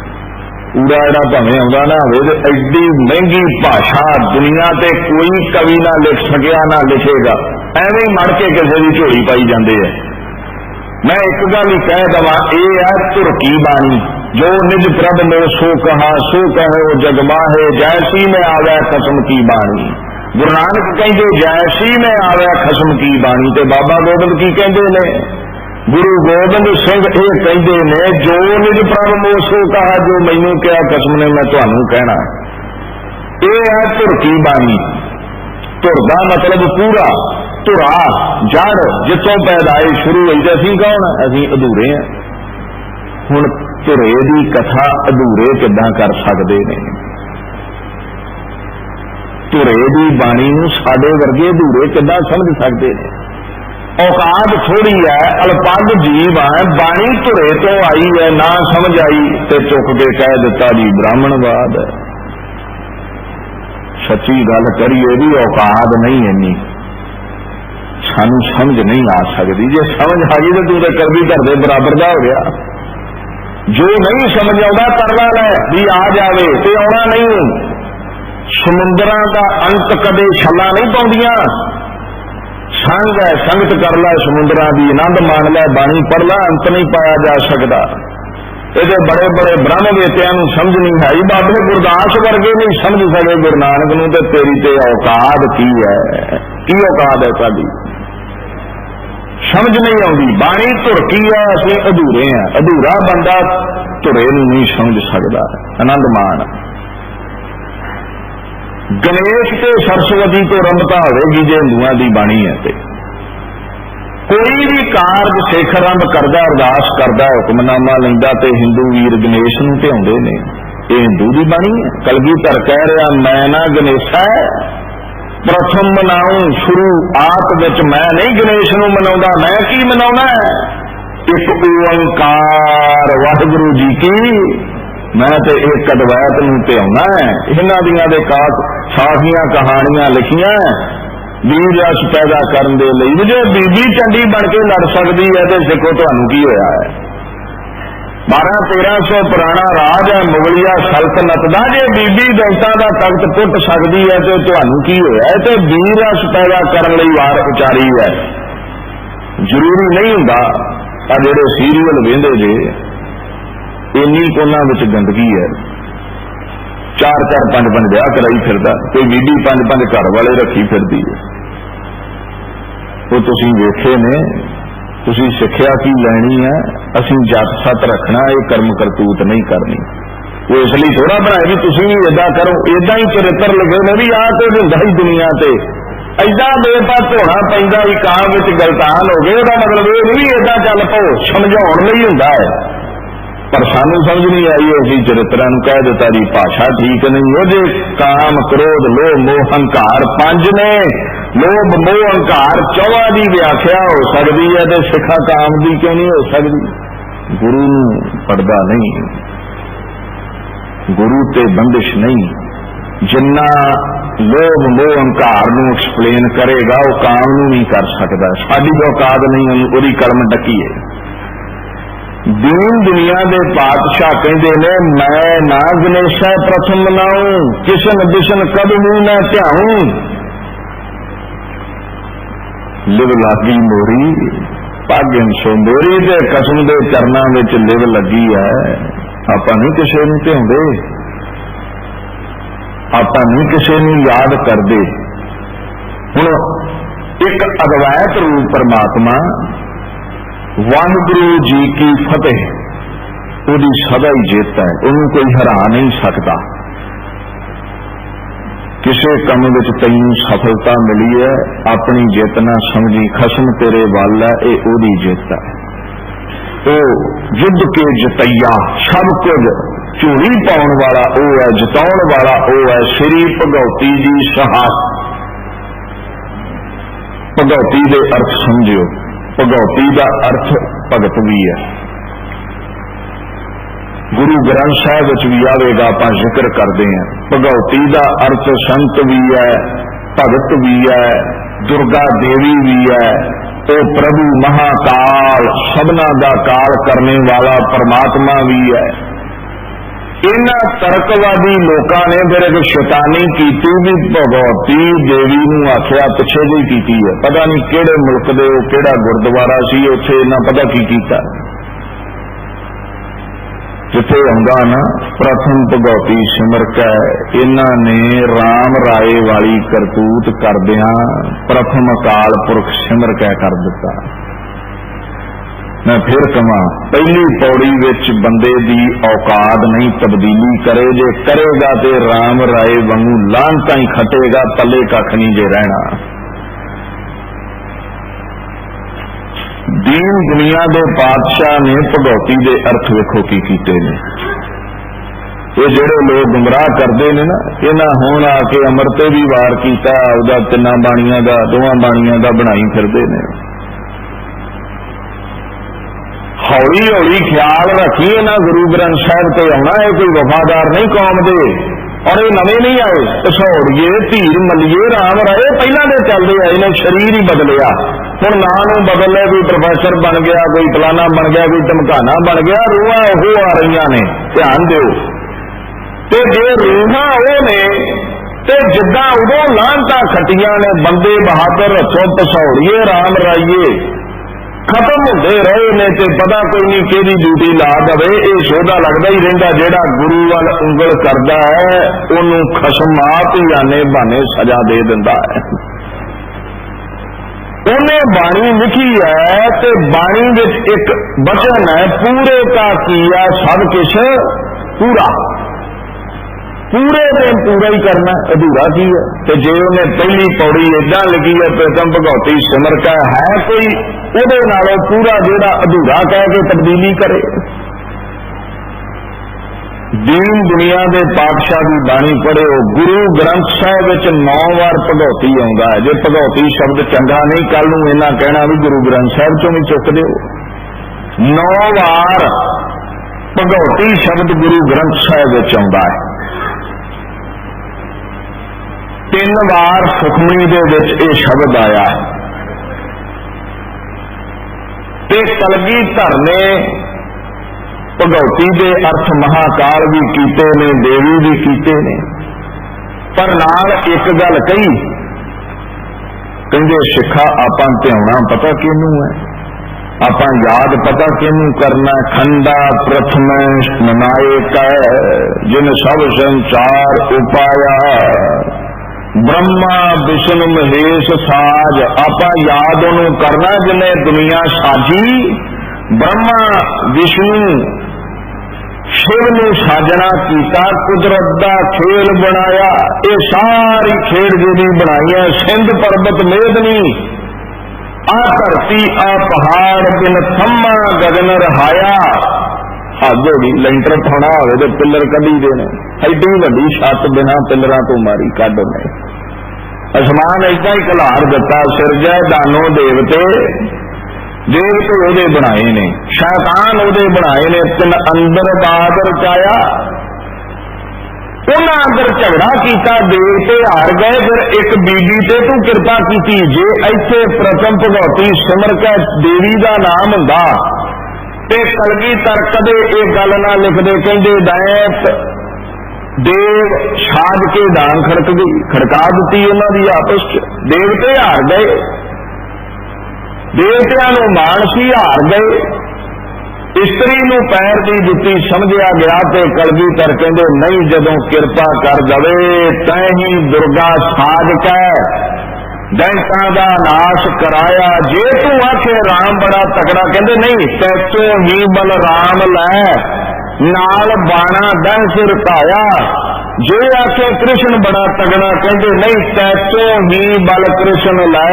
पूरा जरा भावें आउंदा ना होवे, एडी महंगी भाषा दुनिया ते कोई कवि ना लिख सकिया ना लिखेगा। एवें मड़ के किसी की झोली पाई जाते हैं। मैं एक गल ही कह दवा, ये है तुर्की बाणी, जो निज प्रभ ने सो कहा सो कहो जग माहे, जैसी में आवे खसम की बाणी। गुरु नानक कहते जैसी में आवे खसम की बाणी, ते बाबा गोबिंद की कहते ने, गुरु गोबिंद सिंह ये कहते ने, जो निज प्रभ ने सो कहा, जो मैनू क्या खसम ने मैं तुहानू कहना। ये है धुर की बाणी। धुर का मतलब पूरा, धुरा जड़ जितों पैदाइश शुरू हुई, असीं कौन, असीं अधूरे हैं। हुण ਧੁਰੇ ਦੀ ਕਥਾ ਅਧੂਰੇ ਕਿੱਦਾਂ ਕਰ ਸਕਦੇ ਨੇ। ਧੁਰੇ ਦੀ ਬਾਣੀ ਨੂੰ ਸਾਡੇ ਵਰਗੇ ਅਧੂਰੇ ਕਿੱਦਾਂ ਸਮਝ ਸਕਦੇ ਨੇ। ਔਕਾਤ ਥੋੜੀ ਹੈ, ਅਲਪੱਗ ਜੀਵ ਹੈ, ਬਾਣੀ ਧੁਰੇ ਤੋਂ ਆਈ ਹੈ, ਨਾ ਸਮਝ ਆਈ ਤੇ ਚੁੱਕ ਕੇ ਕਹਿ ਦਿੱਤਾ ਜੀ ਬ੍ਰਾਹਮਣਵਾਦ ਹੈ। ਸੱਚੀ ਗੱਲ ਕਰੀਏ ਵੀ ਔਕਾਤ ਨਹੀਂ ਇੰਨੀ, ਸਾਨੂੰ ਸਮਝ ਨਹੀਂ ਆ ਸਕਦੀ। ਜੇ ਸਮਝ ਆ ਗਈ ਤਾਂ ਤੂੰ ਤਾਂ ਕਰਦੀ ਘਰ ਦੇ ਬਰਾਬਰ ਦਾ ਹੋ ਗਿਆ। ਜੋ ਨਹੀਂ ਸਮਝ ਆਉਂਦਾ ਤਰਲਾ ਲੈ ਵੀ ਆ ਜਾਵੇ ਤੇ ਆਉਣਾ ਨਹੀਂ। ਸਮੁੰਦਰਾਂ ਦਾ ਅੰਤ ਕਦੇ ਛੱਲਾ ਨਹੀਂ ਪਾਉਂਦੀਆਂ। ਸੰਗ ਹੈ, ਸੰਗਤ ਕਰ ਲੈ ਸਮੁੰਦਰਾਂ ਦੀ, ਆਨੰਦ ਮਾਣ ਲੈ, ਬਾਣੀ ਪੜ੍ਹ ਲੈ, ਅੰਤ ਨਹੀਂ ਪਾਇਆ ਜਾ ਸਕਦਾ। ਇਹਦੇ ਬੜੇ ਬੜੇ ਬ੍ਰਹਮ ਵੇਤਿਆਂ ਨੂੰ ਸਮਝ ਨਹੀਂ ਆਈ। ਬਾਬੇ ਗੁਰਦਾਸ ਵਰਗੇ ਨਹੀਂ ਸਮਝ ਸਕੇ ਗੁਰੂ ਨਾਨਕ ਨੂੰ। ਤੇ ਤੇਰੀ ਤੇ ਔਕਾਤ ਕੀ ਹੈ, ਕੀ ਔਕਾਤ ਹੈ ਸਾਡੀ, ਸਮਝ ਨਹੀਂ ਆਉਂਦੀ। ਬਾਣੀ ਧੁਰ ਕੀ ਹੈ, ਅਸੀਂ ਅਧੂਰੇ ਹਾਂ। ਅਧੂਰਾ ਬੰਦਾ ਧੁਰੇ ਨੂੰ ਨਹੀਂ ਸਮਝ ਸਕਦਾ। ਆਨੰਦ ਮਾਣ ਗਣੇਸ਼ ਤੇ ਸਰਸਵਤੀ ਤੋਂ ਰੰਭਤਾ ਹੋਵੇਗੀ ਜੇ ਹਿੰਦੂਆਂ ਦੀ ਬਾਣੀ ਹੈ। ਤੇ ਕੋਈ ਵੀ ਕਾਰਜ ਸਿੱਖ ਆਰੰਭ ਕਰਦਾ, ਅਰਦਾਸ ਕਰਦਾ, ਹੁਕਮਨਾਮਾ ਲੈਂਦਾ ਤੇ ਹਿੰਦੂ ਵੀਰ ਗਣੇਸ਼ ਨੂੰ ਧਿਆਉਂਦੇ ਨੇ। ਇਹ ਹਿੰਦੂ ਦੀ ਬਾਣੀ ਹੈ। ਕਲਗੀਧਰ ਕਹਿ ਰਿਹਾ ਮੈਂ ਨਾ ਗਣੇਸ਼ਾ ਪ੍ਰਥਮ ਮਨਾਉ ਸ਼ੁਰੂਆਤ ਵਿੱਚ, ਮੈਂ ਨਹੀਂ ਗਣੇਸ਼ ਨੂੰ ਮਨਾਉਂਦਾ। ਮੈਂ ਕੀ ਮਨਾਉਣਾ? ਇੱਕ ਓੰਕਾਰ ਵਾਹਿਗੁਰੂ ਜੀ ਕੀ। ਮੈਂ ਤੇ ਇੱਕ ਅਦਵੈਤ ਨੂੰ ਧਿਆਉਣਾ ਹੈ। ਇਹਨਾਂ ਦੀਆਂ ਦੇ ਸਾਖੀਆਂ ਕਹਾਣੀਆਂ ਲਿਖੀਆਂ ਵੀਰ ਰਸ ਪੈਦਾ ਕਰਨ ਦੇ ਲਈ। ਜੇ ਬੀਬੀ ਚੰਡੀ ਬਣ ਕੇ ਲੜ ਸਕਦੀ ਹੈ ਤੇ ਸਿੱਖੋ ਤੁਹਾਨੂੰ ਕੀ ਹੋਇਆ ਹੈ। 1200-1300 ਪੁਰਾਣਾ ਰਾਜ ਹੈ ਮੁਗਲਿਆ ਸਲਤਨਤ ਦਾ। ਜੇ ਬੀਬੀ ਦੌਲਤਾਂ ਦਾ ਤਖਤ ਪੁੱਟ ਸਕਦੀ ਹੈ ਤੇ ਤੁਹਾਨੂੰ ਕੀ ਹੋਇਆ ਹੈ। ਤੇ ਵੀਰ ਰਸ ਪੈਦਾ ਕਰਨ ਲਈ ਵਾਰ ਉਚਾਰੀ ਹੈ। ਜ਼ਰੂਰੀ ਨਹੀਂ ਹੁੰਦਾ ਆ ਜਿਹੜੇ ਸੀਰੀਅਲ ਵੇਂਦੇ ਜੇ ਇੰਨੀ ਉਹਨਾਂ ਵਿੱਚ ਗੰਦਗੀ ਹੈ। 4-4 5-5 ਵਿਆਹ ਕਰਾਈ ਫਿਰਦਾ, ਕੋਈ ਬੀਬੀ 5-5 ਘਰ ਵਾਲੇ ਰੱਖੀ ਫਿਰਦੀ ਹੈ। ਉਹ ਤੁਸੀਂ ਵੇਖੇ ਨੇ, ਤੁਸੀਂ ਸਿੱਖਿਆ ਕੀ ਲੈਣੀ ਹੈ। ਅਸੀਂ ਜੱਟ ਸੱਤ ਰੱਖਣਾ, ਇਹ ਕਰਮ ਕਰਤੂਤ ਨਹੀਂ ਕਰਨੀ। ਉਹ ਇਸ ਲਈ ਥੋੜਾ ਬਣਾਇਆ ਵੀ ਤੁਸੀਂ ਵੀ ਏਦਾਂ ਕਰੋ। ਏਦਾਂ ਹੀ ਚਰਿੱਤਰ ਲਿਖੇ ਨੇ ਵੀ ਆਹ ਕੁਝ ਹੁੰਦਾ ਹੀ ਦੁਨੀਆ ਤੇ। ਏਦਾਂ ਬੇਪਾ ਧੋਣਾ ਪੈਂਦਾ ਹੀ ਕਾਂ ਵਿੱਚ ਗਲਤਾਨ ਹੋ ਗਏ। ਉਹਦਾ ਮਤਲਬ ਇਹ ਨਹੀਂ ਏਦਾਂ ਚੱਲ ਪਓ, ਸਮਝਾਉਣ ਲਈ ਹੁੰਦਾ ਹੈ। ਪਰ ਸਾਨੂੰ ਸਮਝ ਨਹੀਂ ਆਈ। ਅਸੀਂ ਚਰਿੱਤਰਾਂ ਨੂੰ ਕਹਿ ਦਿੱਤਾ ਜੀ ਭਾਸ਼ਾ ਠੀਕ ਨਹੀਂ। ਉਹਦੇ ਕਾਮ, ਕ੍ਰੋਧ, ਲੋਭ, ਮੋਹ, ਹੰਕਾਰ 5 ਨੇ। ਲੋਭ, ਮੋਹ, ਹੰਕਾਰ 4 ਦੀ ਵਿਆਖਿਆ ਹੋ ਸਕਦੀ ਹੈ ਤੇ ਸਿੱਖਾ ਕਾਮ ਦੀ ਕਿਉਂ ਨਹੀਂ ਹੋ ਸਕਦੀ? ਗੁਰੂ ਨੂੰ ਪੜਦਾ ਨਹੀਂ, ਗੁਰੂ ਤੇ ਬੰਦਿਸ਼ ਨਹੀਂ। ਜਿੰਨਾ ਲੋਭ, ਮੋਹ, ਹੰਕਾਰ ਨੂੰ ਐਕਸਪਲੇਨ ਕਰੇਗਾ ਉਹ ਕਾਮ ਨੂੰ ਨਹੀਂ ਕਰ ਸਕਦਾ। ਸਾਡੀ ਔਕਾਤ ਨਹੀਂ ਉਹਦੀ ਕਲਮ ਡੱਕੀ ਹੈ। ਦੀਨ ਦੁਨੀਆ ਦੇ ਪਾਤਸ਼ਾਹ ਕਹਿੰਦੇ ਨੇ ਮੈਂ ਨਾ ਗਣੇਸ਼ਾ ਪ੍ਰਥਮ ਮਨਾਉ, ਕਿਸ਼ਨ ਬਿਸ਼ਨ ਕਦ ਮੂੰਹ ਨਾ ਧਿਆਉ। ਲਿਵ ਲਾਗੀ ਮੋਰੀ ਭਾਗਨ ਸੋ ਮੋਰੀ ਦੇ ਕਸਮ ਦੇ ਚਰਨਾਂ ਵਿੱਚ ਲਿਵ ਲੱਗੀ ਹੈ। ਆਪਾਂ ਨਹੀਂ ਕਿਸੇ ਨੂੰ ਧਿਆਉਂਦੇ, ਆਪਾਂ ਨਹੀਂ ਕਿਸੇ ਨੂੰ ਯਾਦ ਕਰਦੇ। ਹੁਣ ਇੱਕ ਅਦਵੈਤ ਰੂਪ ਪਰਮਾਤਮਾ ਵਾਹਿਗੁਰੂ ਜੀ ਕੀ ਫਤਿਹ, ਉਹਦੀ ਸਦਾ ਹੀ ਜਿੱਤ ਹੈ। ਉਹਨੂੰ ਕੋਈ ਹਰਾ ਨਹੀਂ ਸਕਦਾ। ਕਿਸੇ ਕੰਮ ਵਿੱਚ ਤੈਨੂੰ ਸਫਲਤਾ ਮਿਲੀ ਹੈ, ਆਪਣੀ ਜਿੱਤ ਨਾ ਸਮਝੀ, ਖਸਮ ਤੇਰੇ ਵੱਲ ਹੈ, ਇਹ ਉਹਦੀ ਜਿੱਤ ਹੈ। ਉਹ ਯੁੱਧ ਕੇ ਜਿਤਈਆ, ਸਭ ਕੁਝ ਝੂੜੀ ਪਾਉਣ ਵਾਲਾ ਉਹ ਹੈ, ਜਿਤਾਉਣ ਵਾਲਾ ਉਹ ਹੈ। ਸ੍ਰੀ ਭਗਉਤੀ ਦੀ ਸਹਾਇ। ਭਗਉਤੀ ਦੇ ਅਰਥ ਸਮਝਿਓ। ਭਗਉਤੀ ਦਾ ਅਰਥ ਭਗਤ ਵੀ ਹੈ। ਗੁਰੂ ਗ੍ਰੰਥ ਸਾਹਿਬ ਵਿੱਚ ਵੀ ਆਵੇਗਾ, ਆਪਾਂ ਜ਼ਿਕਰ ਕਰਦੇ ਹਾਂ। ਭਗਉਤੀ ਦਾ ਅਰਥ ਸੰਤ ਵੀ ਹੈ, ਭਗਤ ਵੀ ਹੈ, ਦੁਰਗਾ ਦੇਵੀ ਵੀ ਹੈ। ਉਹ ਪ੍ਰਭੂ ਮਹਾਕਾਲ, ਸਭਨਾ ਦਾ ਕਾਲ ਕਰਨੇ ਵਾਲਾ ਪਰਮਾਤਮਾ ਵੀ ਹੈ। ਇਹਨਾਂ ਤਰਕਵਾਦੀ ਲੋਕਾਂ ਨੇ ਫਿਰ ਇੱਕ ਸ਼ੈਤਾਨੀ ਕੀਤੀ ਵੀ ਭਗਵਤੀ ਦੇਵੀ ਨੂੰ ਆਖਿਆ, ਪਿੱਛੇ ਜਿਹੀ ਕੀਤੀ ਹੈ। ਪਤਾ ਨਹੀਂ ਕਿਹੜੇ ਮੁਲਕ ਦੇ ਉਹ ਕਿਹੜਾ ਗੁਰਦੁਆਰਾ ਸੀ, ਉੱਥੇ ਇਹਨਾਂ ਪਤਾ ਕੀ ਕੀਤਾ। ਜਿੱਥੇ ਆਉਂਦਾ ਨਾ ਪ੍ਰਥਮ ਭਗਵਤੀ ਸਿਮਰ ਕੈ, ਇਹਨਾਂ ਨੇ ਰਾਮ ਰਾਏ ਵਾਲੀ ਕਰਤੂਤ ਕਰਦਿਆਂ ਪ੍ਰਥਮ ਅਕਾਲ ਪੁਰਖ ਸਿਮਰ ਕੈ ਕਰ ਦਿੱਤਾ। ਮੈਂ ਫਿਰ ਕਹਾਂ, ਪਹਿਲੀ ਪੌੜੀ ਵਿੱਚ ਬੰਦੇ ਦੀ ਔਕਾਤ ਨਹੀਂ ਤਬਦੀਲੀ ਕਰੇ। ਜੇ ਕਰੇਗਾ ਤੇ ਰਾਮ ਰਾਏ ਵਾਂਗੂ ਲਾਂਘਤਾ ਹੀ ਖਟੇਗਾ, ਪੱਲੇ ਕੱਖ ਨਹੀਂ ਜੇ ਰਹਿਣਾ। दीन दुनिया के पातशाह ने भगौती के अर्थ वेखो की कीते ने। ये जेड़े लोग गुमराह करते हैं ना, इन्हां हुण आके अमरते भी वार किया, उहदा तिन्नां बाणियां दा दोवां बाणियां दा बनाई फिरदे ने। हौली हौली ख्याल रखी इन्हां गुरु ग्रंथ साहिब ते आउणा, ये कोई वफादार नहीं कौम दे, और ये नवे नहीं आए। पछौड़िए धीर मलिए राम राए पहला दे चलते आए ने, शरीर ही बदलिया। हुण नां नूं बदल लिया, कोई प्रोफैसर बन गया, कोई फलाना बन गया, कोई धमकाना बन गया, रूहां ओह आ रही ने। ध्यान दिओ, ते जे रूहां ओह ने ते जिद्दां उदों लांता खटियां ने, बंदे बहादुर हथों पछौड़िए राम राइए खत्म होते रहे ने, ते पता कोई नहीं कि ड्यूटी ला दे। ये सोधा लगता ही रहिंदा, जेड़ा गुरु वाल उंगल करता है उन्होंने खसम आप ही आने बहाने सजा दे दिंदा है। उन्हें बाणी लिखी है, ते बाणी विच एक वचन है, पूरे का किया सब कुछ पूरा। पूरे दिन पूरा ही करना, अधूरा की है। तो जे उन्हें पहली पौड़ी इदा लिखी है, प्रथम भगौती सिमर का है कोई उहदे नालों पूरा जेड़ा अधूरा कह के तब्दीली करे। दीन दुनिया के पातशाह की बाणी पढ़े, गुरु ग्रंथ साहिब विच 9 बार भगौती आउंदा है। जे भगौती शब्द चंगा नहीं, कल नूं इन्हां कहना भी गुरु ग्रंथ साहिब चों भी चुक दिओ। 9 बार भगौती शब्द गुरु ग्रंथ साहिब विच आउंदा है। 3 बार सुखमनी दे विच ये शब्द आया है। ते कलगीधर ने भगौती के अर्थ महाकाल भी कीते ने, देवी भी कीते ने, पर नाल एक गल कही, कहंदे सिखा आपां ध्याना पता किनू है, आपां याद पता किनू करना। खंडा प्रथम नायक जिन सब संसार उपाया, ब्रह्मा विष्णु महेश साज। आपां याद उन्होंने करना जिन्हें दुनिया साजी, ब्रह्मा विष्णु शिव ने साजना किया, कुदरत का खेल बनाया। ये सारी खेल जी बनाई है, सिंध पर्वत मेदनी, आ धरती आ पहाड़, बिन थम्मा गगन रहाया। हद हो गई, लेंटर पाना हो तो पिलर कभी देने, एडी वड्डी छत बिना पिलर तो मारी कद ने। आसमान ऐसा ही कलार दिता, सिरजै दानो देवते, देवते ओदे बनाए ने, शैतान ओदे बनाए ने। तिन अंदर बाद रचाया, उन्हां अंदर झगड़ा किया, देवते हार गए। फिर एक बीबी ते तू कृपा की, जे इत्थे प्रथम भगौती सिमर के देवी का नाम हुंदा ते कलगीधर कदे एक गल ना लिखदे। कहंदे दैत देव छाज के डांग खड़क गई, खड़का दी उन्होंने आपस च। देवते हार गए, देवतियां नूं मान सी, हार गए। इस्त्री नूं पैर दी जुत्ती समझिया गया, ते कलगीधर कहंदे नहीं, जदों कृपा कर दवे तैं ही दुर्गा साज कै दैंतां दा नाश कराया। जे तू आखे राम बड़ा तगड़ा, कहंदे नहीं, तैतों ही बलराम लै नाल बाणा दह सिर धाया। जे आखे कृष्ण बड़ा तगड़ा, कहते नहीं, तैतों ही बल कृष्ण लै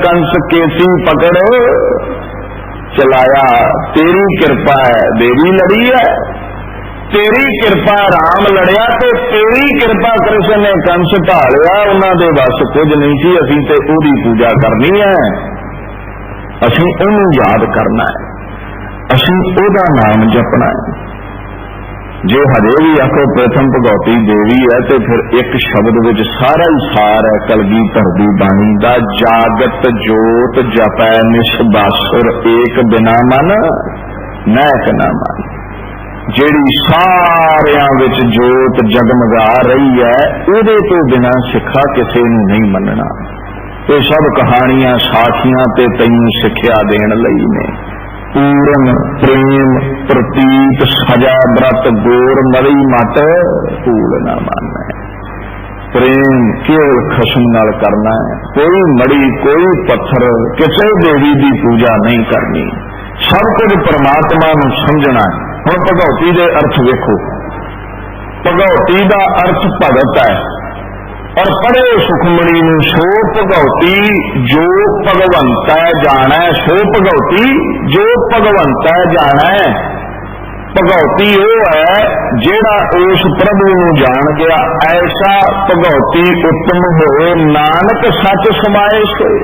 कंस केसी पकड़ चलाया। तेरी कृपा है देवी लड़ी है, तेरी कृपा राम लड़िया, तो तेरी कृपा कृष्ण ने कंस ढालिया। उन्होंने बस कुछ नहीं सी, असीं ते ओदी पूजा करनी है, असीं ओनू याद करना है, असीं ओदा नाम जपना है। जे हजे भी आखो प्रथम भगौती देवी है, तो फिर एक शब्द विच सारा ही सार है कलगीधर दी बाणी दा। जागत जोत जपै निष्बासुर, एक बिना मन नैक न मन। जेड़ी सारियां विच जोत जगमगा रही है, उहदे तो बिना सिखा किसे नूं नहीं मनना। ये सब कहानियां साखियां ते तैनूं सिक्ख्या देण लई ने। पूर्ण प्रेम प्रतीत सजा व्रत गोर मरी मत भूल न माना। प्रेम केवल खसम नाल करना है, कोई मड़ी कोई पत्थर किसी देवी की पूजा नहीं करनी, सब कुछ परमात्मा नूं समझना है। हुण भगौती के अर्थ वेखो, भगौती का अर्थ भगत है और पढ़े सुखमणी नूं सो भगवती जो भगवंता जाना, सो भगवती जो भगवंता जाना। भगवती वो है जेड़ा उस प्रभु नूं जान गया, ऐसा भगवती उत्तम होए नानक सच समाए सोए।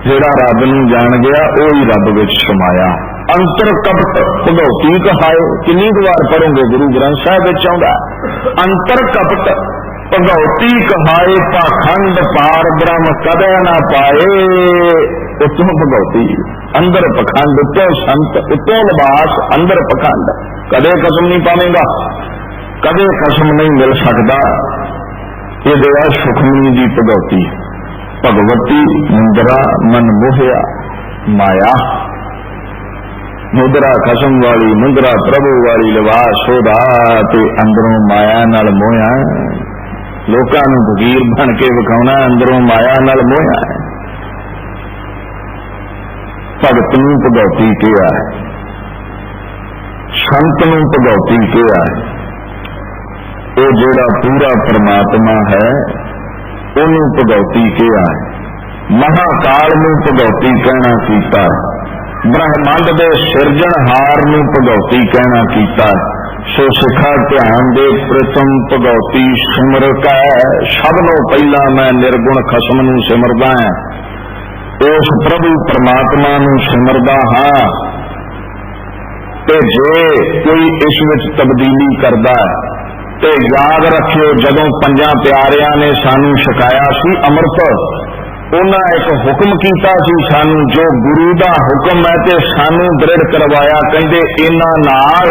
जेड़ा रब नूं जान गया वो ही रब विच समाया। अंतर कपट भगवती कहाए, कितनी बार पढ़ोगे गुरु ग्रंथ साहिब विच आउंदा। अंतर कपट भगवती कहाए, पाखंड पार ब्रह्म कदे ना पाए। उत्तों भगवती, अंदर पखंड, उत्तों संत, उत्तों लिबास, अंदर पखंड। कदे कसम नहीं पावेगा, कदे कसम नहीं मिल सकता। ये देवा सुखमनी जी भगवती। भगवती मुंदरा मन मोहिया माया। मुद्रा खसम वाली, मुद्रा प्रभु वाली, लिबास सोदा ते अंदरों माया नाल मोया। लोकां नूं फकीर बन के विखाउणा, अंदरों माया नाल मोया है। भगत नूं भगवती किहा है, संत नूं भगवती किहा है। वो जिहड़ा पूरा परमात्मा है उन्होंने भगवती किहा है। महाकाल नूं भगवती कहना कीता, ब्रह्मंड दे सिरजणहार नूं भगवती कहना कीता। सो सिखा ध्यान दे प्रथम भगवती सिमर कै, सबनों पहला मैं निर्गुण खसम नूं सिमरदा है। उस प्रभु परमात्मा नूं सिमरदा हाँ। ते जे कोई इस विच तब्दीली करदा है ते याद रखियो, जदों पंजां प्यारियां ने सानू छकाया सी अमृत, उन्हां एक हुक्म कीता सी सानू, जो गुरु दा हुक्म है ते सानू दृढ़ करवाया। कहंदे इन्हां नाल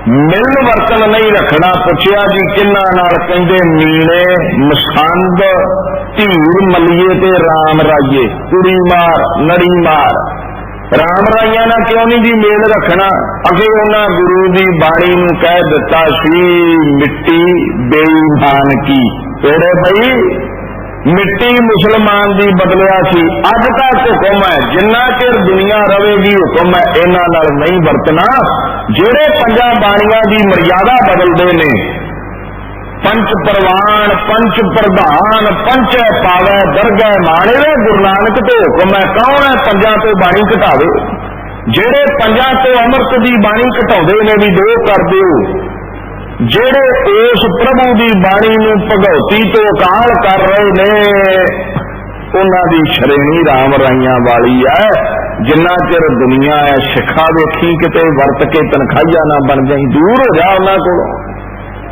मिलन वर्तन नहीं रखना। पुछया जी किन्हां नाल? कहंदे मीणे मसंद धीर मलिए ते राम राइए, कुड़ी मार नड़ी मार। राम राइया ना क्यों नहीं जी मेल रखना? अगे उन्हां गुरु दी बाणी नूं कह दिता सी, मिट्टी बेईमान की तेरे भाई, मिट्टी मुसलमान दी बदलिया सी। अज तक हुक्म है, जिन्ना चिर दुनिया रहेगी हुक्म है इन्हां नाल नहीं वरतना। जेड़े पंजां बाणियां दी मर्यादा बदलदे ने, पंच परवान, पंच प्रधान, पंच पावै दरगह माणे, गुरु नानक तो हुक्म है। कौन है पंजां तो बाणी घटावे? जेड़े पंजां तो अमृत दी बाणी घटाउंदे ने भी दो कर दिओ। जेड़े उस प्रभु दी बाणी नूं भगवती तो काल कर रहे ने, उन्हां दी श्रेणी राम राइयां वाली है। जिन्ना चिर दुनिया है सिखा वेखी किते वरत के तनखाइया ना बन जाई, दूर हो जा उन्हां कोलों।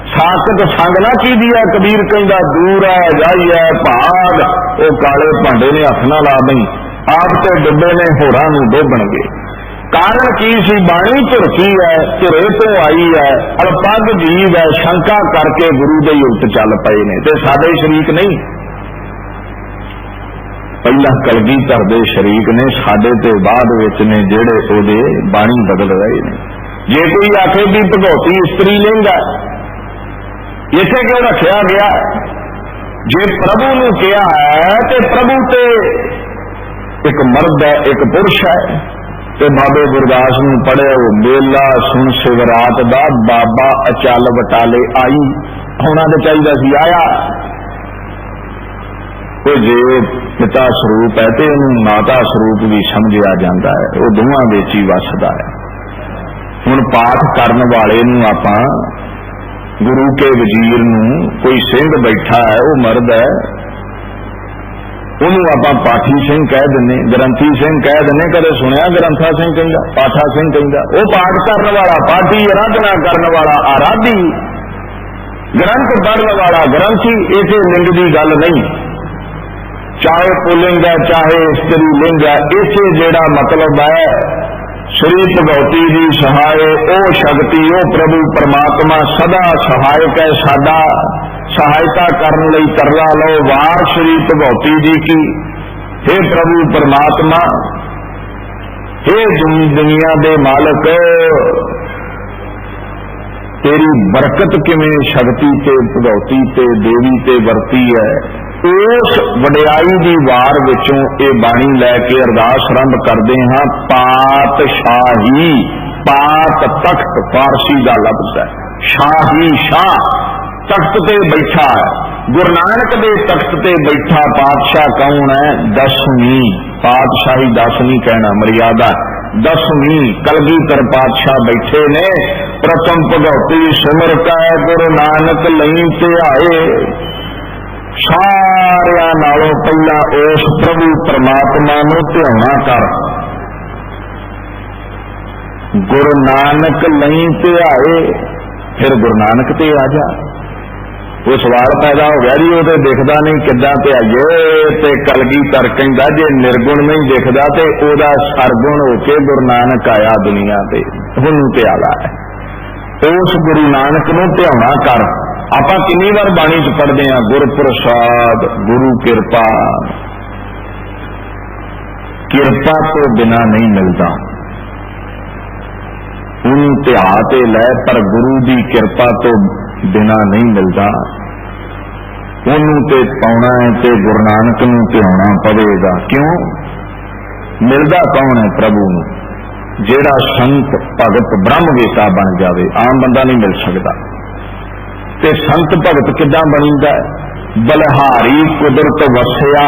साकत संग ना की दिया, कबीर कहंदा दूर है जाई है भाग। वो काले भांडे ने हथ ना ला दई, आप तो डुबे ने होरां नूं डोबणगे। कारण की सी? बाणी धुरकी है, धुरे तो आई है, अल्पग जीव है, शंका करके गुरु दे उल्ट चल पए ने ते साडे शरीक नहीं। पहला कलगीधर दे शरीक ने, साडे ते बाद विच ने जेड़े ओदे बाणी बदल रहे ने। जे कोई आखे भी भगवती इस्त्री लिंग है, इसे क्यों रखा गया? जे प्रभु नूं कहा है तो प्रभु ते एक मर्द है, एक पुरुष है। ते बाबे गुरदास नूं पढ़िया, मेला सुन शिवरात दा बाबा अचल बटाले आई। होना तो चाहिए सी, आया। तो जे पिता स्वरूप है तो उन्होंने माता स्वरूप भी समझिया जाता है, वो दोवां विच ही वसदा है। हुण पाठ करन वाले नूं आपां गुरु के वजीर नूं, कोई सिंह बैठा है वो मर्द है, उन्होंने आप पाठी सिंह कह दिने, ग्रंथी सिंह कह दिने। कदे सुनिया ग्रंथा सिंह कहंदा, पाठा सिंह कहंदा? वो पाठ करने वाला पाठी, आराधना करने वाला आराधी, ग्रंथ पढ़ने वाला ग्रंथी। इसे लिंग की गल नहीं, चाहे पुलिंग है चाहे स्त्री लिंग है, इसे जेड़ा मतलब है श्री भगवती जी सहाय, ओ शक्ति, ओ प्रभु परमात्मा सदा सहायक है साडा। सहायता करने लई तरला लो वार श्री भगवती जी की। हे प्रभु परमात्मा, हे दुनिया दे मालक, तेरी बरकत किवें शक्ति ते भगवती ते देवी ते वरती है। उस वडियाई दी वार विचों ये बाणी लैके अरदास आरंभ करते हाँ। पातशाही, पात तख्त फारसी का लफ्ज है, शाही शाह तख्त ते बैठा है। गुरु नानक दे तख्त ते बैठा पातशाह कौन है? 10वीं पातशाही, 10 नहीं कहना मर्यादा, 10वीं कलगीधर पातशाह बैठे ने। प्रथम भगवती सिमर कै गुरु नानक लई ते आए। सारिया नालों पहला उस प्रभु परमात्मा नूं ध्याना कर। गुरु नानक लई ते आए, फिर गुरु नानक ते आ जा। वो सवाल पैदा हो गया जी, वो तो दिखदा नहीं किद्दां ते आइए। ते कलगीधर कहंदा जे निर्गुण नहीं दिखदा ते ओदा सरगुण होके गुरु नानक आया दुनिया ते, हुण ते आला है। उस गुरु नानक नूं ध्याना कर। ਆਪਾਂ कितनी बार बाणी च पढ़ते हैं, गुर प्रसाद गुरु किरपा। किरपा तो बिना नहीं मिलता, उन्हें ध्या ते लै, पर गुरु की किरपा तो बिना नहीं मिलता। उन्होंने ते पाउना है ते गुरु नानक नूं ध्याना पवेगा। क्यों? मिलदा कौन है? प्रभु नूं। जेड़ा संत भगत ब्रह्मवेता बन जावे, आम बंदा नहीं मिल सकता। ते संत भगत किदां बनीदा है? बलिहारी कुदरत वसिया।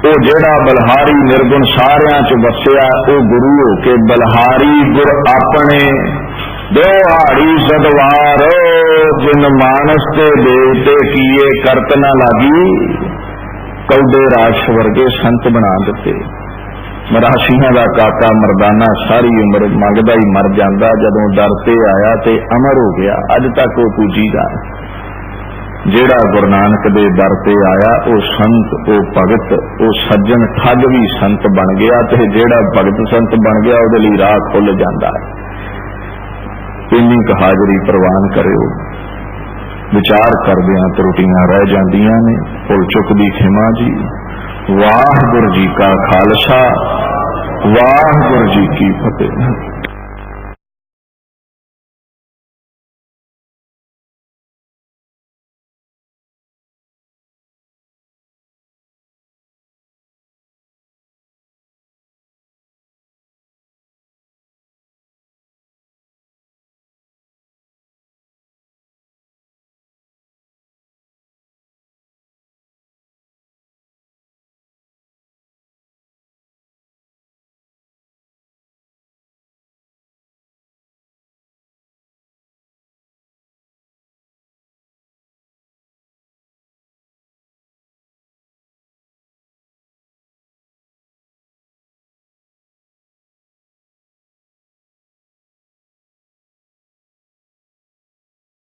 वो जेड़ा बलिहारी निर्गुण सारियां च वसिया, वो गुरु हो के बलिहारी गुर अपने। दोहाड़ी सदवार जिन मानस ते देवते किए करत ना लागी। कौडे राक्ष वर्गे संत बना दिते। मराशियां दा काका मरदाना सारी उम्र मंगदा ही मर जांदा, जदों दर ते आया ते अमर हो गया। अज तक वो पूजीदा। जेड़ा गुरु नानक दे दर ते आया, वो संत, वो भगत, वो सज्जन ठग भी संत बन गया, ते जेड़ा भगत संत बन गया उहदे लई राह खुल जांदा है। इन्नी क हाजरी प्रवान करियो। विचार करदियां त्रुटियां रह जांदियां ने, भुल चुक दी खिमा जी। वाहिगुरू जी का खालसा, वाहिगुरू जी की फतेह।